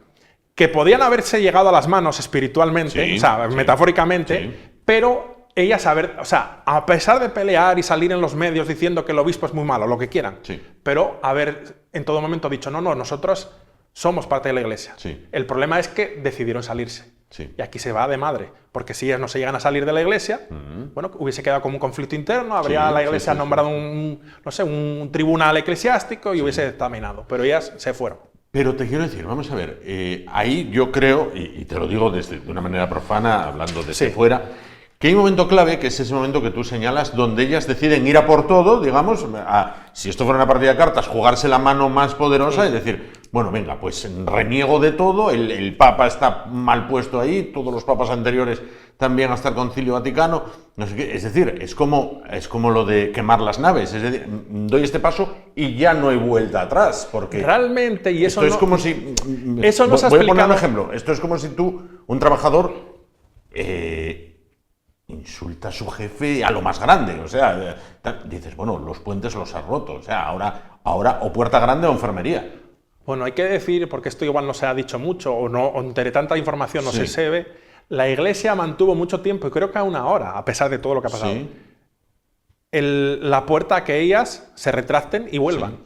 Que podían haberse llegado a las manos espiritualmente, o sea, metafóricamente, pero ellas, a pesar de pelear y salir en los medios diciendo que el obispo es muy malo, lo que quieran, pero haber en todo momento dicho, no, nosotros somos parte de la iglesia. El problema es que decidieron salirse. Y aquí se va de madre, porque si ellas no se llegan a salir de la iglesia, bueno, hubiese quedado como un conflicto interno, habría la iglesia nombrado un tribunal eclesiástico y hubiese dictaminado, pero ellas se fueron. Pero te quiero decir, vamos a ver, ahí yo creo, y te lo digo de una manera profana, hablando desde fuera, que hay un momento clave, que es ese momento que tú señalas, donde ellas deciden ir a por todo, digamos, si esto fuera una partida de cartas, jugarse la mano más poderosa y decir, bueno, venga, pues reniego de todo, el Papa está mal puesto ahí, todos los papas anteriores también hasta el Concilio Vaticano, no sé qué, es decir, es como lo de quemar las naves, es decir, doy este paso y ya no hay vuelta atrás, porque realmente, y eso esto es como si, eso nos voy a poner un ejemplo, esto es como si tú, un trabajador, insulta a su jefe a lo más grande, o sea, dices, bueno, los puentes los has roto, o sea, ahora o puerta grande o enfermería. Bueno, hay que decir, porque esto igual no se ha dicho mucho, o entre tanta información no se sabe, la Iglesia mantuvo mucho tiempo, y creo que aún ahora, a pesar de todo lo que ha pasado, la puerta a que ellas se retracten y vuelvan.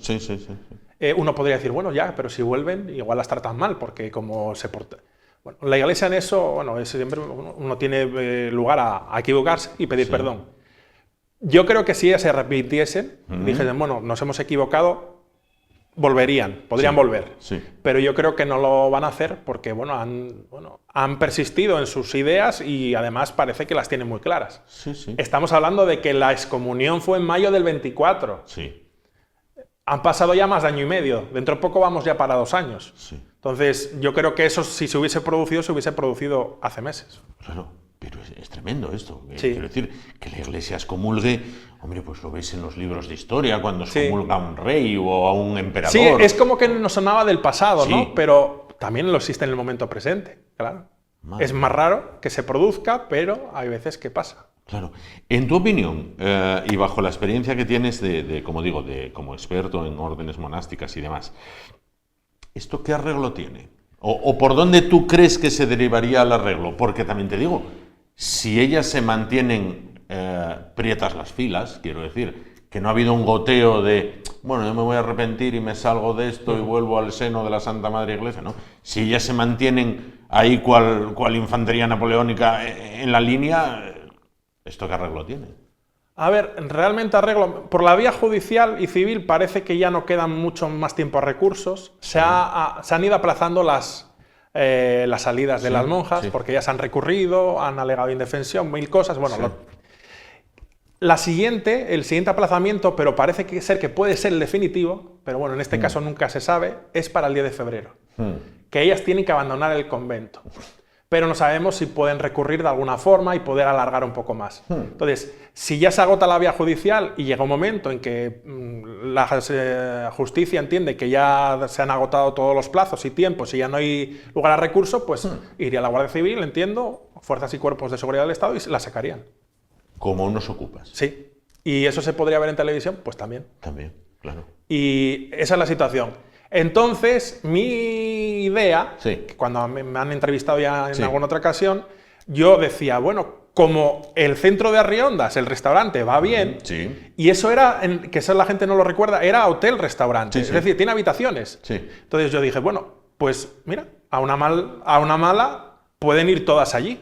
Uno podría decir, bueno, ya, pero si vuelven, igual las tratan mal, porque como se porta... Bueno, la Iglesia en eso, bueno, siempre uno tiene lugar a equivocarse y pedir perdón. Yo creo que si ellas se arrepintiesen, dijesen, bueno, nos hemos equivocado, volverían, podrían volver. Pero yo creo que no lo van a hacer porque, bueno, han persistido en sus ideas y además parece que las tienen muy claras. Estamos hablando de que la excomunión fue en mayo del 24. han pasado ya más de año y medio. Dentro de poco vamos ya para 2 años. Sí. Entonces, yo creo que eso, si se hubiese producido hace meses. Claro, pero es tremendo esto. Sí. Quiero decir, que la Iglesia excomulgue, hombre, pues lo ves en los libros de historia, cuando excomulga a un rey o a un emperador. Sí, es como que nos sonaba del pasado, Sí. ¿no? Pero también lo existe en el momento presente, claro. Madre Es más raro que se produzca, pero hay veces que pasa. Claro. En tu opinión, y bajo la experiencia que tienes como digo, como experto en órdenes monásticas y demás, ¿esto qué arreglo tiene? ¿O por dónde tú crees que se derivaría el arreglo? Porque también te digo, si ellas se mantienen prietas las filas, quiero decir, que no ha habido un goteo de, bueno, yo me voy a arrepentir y me salgo de esto y vuelvo al seno de la Santa Madre Iglesia, ¿no? Si ellas se mantienen ahí cual infantería napoleónica en la línea, ¿esto qué arreglo tiene? A ver, realmente arreglo. Por la vía judicial y civil parece que ya no quedan mucho más tiempo a recursos. Se han ido aplazando las salidas de las monjas porque ya se han recurrido, han alegado indefensión, 1000 cosas. Bueno, el siguiente aplazamiento, pero parece ser que puede ser el definitivo, pero bueno, en este caso nunca se sabe, es para el 10 de febrero. Que ellas tienen que abandonar el convento. Pero no sabemos si pueden recurrir de alguna forma y poder alargar un poco más. Entonces, si ya se agota la vía judicial y llega un momento en que la justicia entiende que ya se han agotado todos los plazos y tiempos y ya no hay lugar a recurso, pues iría a la Guardia Civil, entiendo, fuerzas y cuerpos de seguridad del Estado y la sacarían. Como unos ocupas. Sí. ¿Y eso se podría ver en televisión? Pues también. También, claro. Y esa es la situación. Entonces, mi idea, que cuando me han entrevistado ya en alguna otra ocasión, yo decía, bueno, como el centro de Arriondas, el restaurante, va bien, y eso era, que eso la gente no lo recuerda, era hotel-restaurante, es decir, tiene habitaciones. Entonces yo dije, bueno, pues mira, a una mala pueden ir todas allí.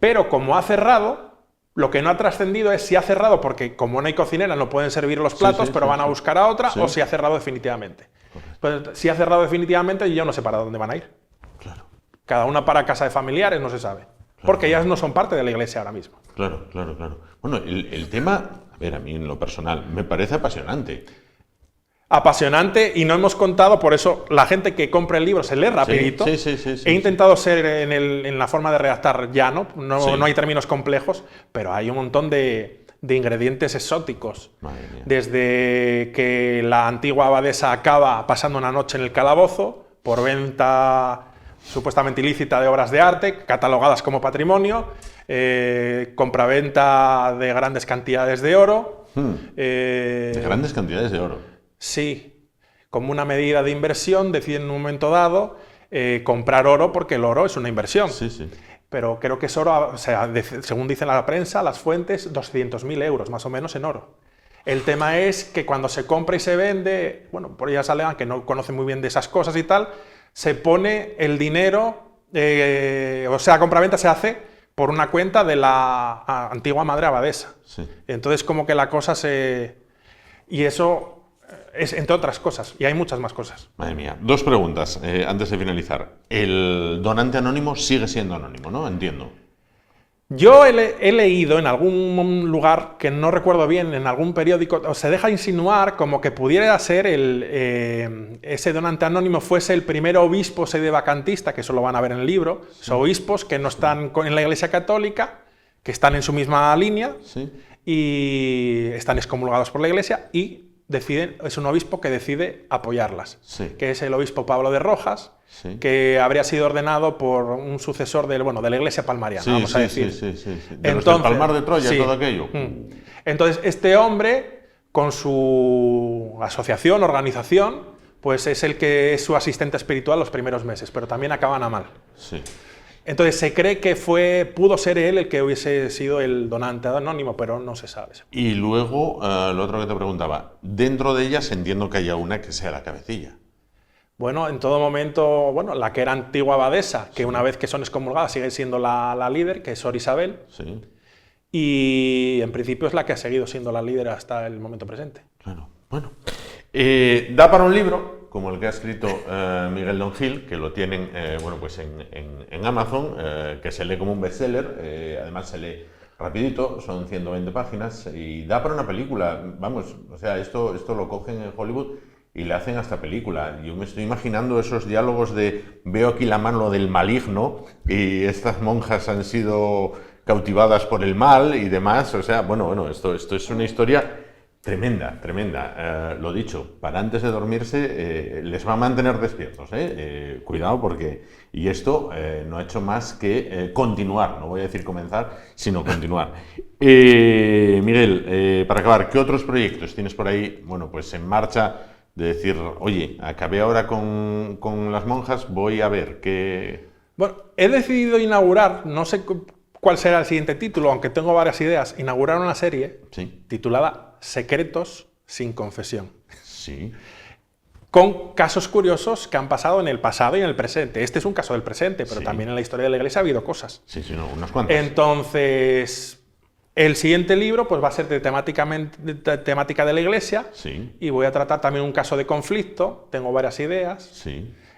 Pero como ha cerrado, lo que no ha trascendido es si ha cerrado porque como no hay cocinera no pueden servir los platos, pero van a buscar a otra, o si ha cerrado definitivamente. Pues, si ha cerrado definitivamente, yo no sé para dónde van a ir. Claro. Cada una para casa de familiares, no se sabe. Porque ellas no son parte de la Iglesia ahora mismo. Claro. Bueno, el tema, a ver, a mí en lo personal, me parece apasionante. Apasionante, y no hemos contado, por eso la gente que compra el libro se lee rapidito. He intentado ser en la forma de redactar llano, no hay términos complejos, pero hay un montón de ingredientes exóticos. Desde que la antigua abadesa acaba pasando una noche en el calabozo por venta supuestamente ilícita de obras de arte, catalogadas como patrimonio, compraventa de grandes cantidades de oro. De grandes cantidades de oro. Sí, como una medida de inversión deciden en un momento dado comprar oro porque el oro es una inversión. Pero creo que es oro, o sea, según dice la prensa, las fuentes, 200.000 euros más o menos en oro. El tema es que cuando se compra y se vende, bueno, por ellas alegan que no conocen muy bien de esas cosas y tal, se pone el dinero, o sea, la compraventa se hace por una cuenta de la antigua madre abadesa. Entonces como que la cosa y eso es entre otras cosas, y hay muchas más cosas. Madre mía. 2 preguntas antes de finalizar. El donante anónimo sigue siendo anónimo, ¿no? Entiendo. Yo he leído en algún lugar, que no recuerdo bien, en algún periódico, o se deja insinuar como que pudiera ser ese donante anónimo fuese el primer obispo sedevacantista, que eso lo van a ver en el libro, son obispos que no están en la Iglesia Católica, que están en su misma línea y están excomulgados por la Iglesia y es un obispo que decide apoyarlas, que es el obispo Pablo de Rojas, que habría sido ordenado por un sucesor de la Iglesia palmariana, vamos a decir. De los del Palmar de Troya, todo aquello. Entonces, este hombre, con su asociación, organización, pues es el que es su asistente espiritual los primeros meses, pero también acaban a mal. Entonces se cree que pudo ser él el que hubiese sido el donante anónimo, pero no se sabe. Y luego, lo otro que te preguntaba, dentro de ellas entiendo que haya una que sea la cabecilla. Bueno, en todo momento, la que era antigua abadesa, que una vez que son excomulgadas sigue siendo la líder, que es Sor Isabel, y en principio es la que ha seguido siendo la líder hasta el momento presente. Claro, bueno. Da para un libro, como el que ha escrito Miguel Don Gil, que lo tienen pues en Amazon, que se lee como un bestseller, además se lee rapidito, son 120 páginas y da para una película. Vamos, o sea, esto lo cogen en Hollywood y le hacen hasta película. Yo me estoy imaginando esos diálogos de veo aquí la mano del maligno y estas monjas han sido cautivadas por el mal y demás. O sea, bueno, esto es una historia tremenda, tremenda. Lo dicho, para antes de dormirse les va a mantener despiertos. Cuidado porque... Y esto no ha hecho más que continuar, no voy a decir comenzar, sino continuar. Miguel, para acabar, ¿qué otros proyectos tienes por ahí, bueno, pues en marcha? De decir, oye, acabé ahora con las monjas, voy a ver qué... Bueno, he decidido inaugurar, no sé cuál será el siguiente título, aunque tengo varias ideas, inaugurar una serie titulada Secretos sin confesión. Sí. Con casos curiosos que han pasado en el pasado y en el presente. Este es un caso del presente, pero también en la historia de la Iglesia ha habido cosas. Sí, no, unas cuantas. Entonces... El siguiente libro pues, va a ser de temática de la Iglesia y voy a tratar también un caso de conflicto, tengo varias ideas,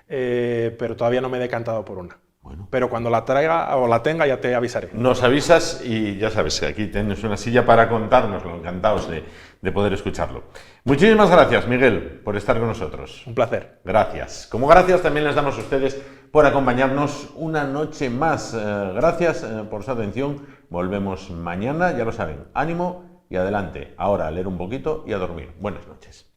pero todavía no me he decantado por una. Bueno. Pero cuando la traiga o la tenga ya te avisaré. Nos avisas y ya sabes que aquí tienes una silla para contárnoslo, encantados de poder escucharlo. Muchísimas gracias, Miguel, por estar con nosotros. Un placer. Gracias. Como gracias también les damos a ustedes por acompañarnos una noche más. Gracias por su atención. Volvemos mañana, ya lo saben. Ánimo y adelante. Ahora a leer un poquito y a dormir. Buenas noches.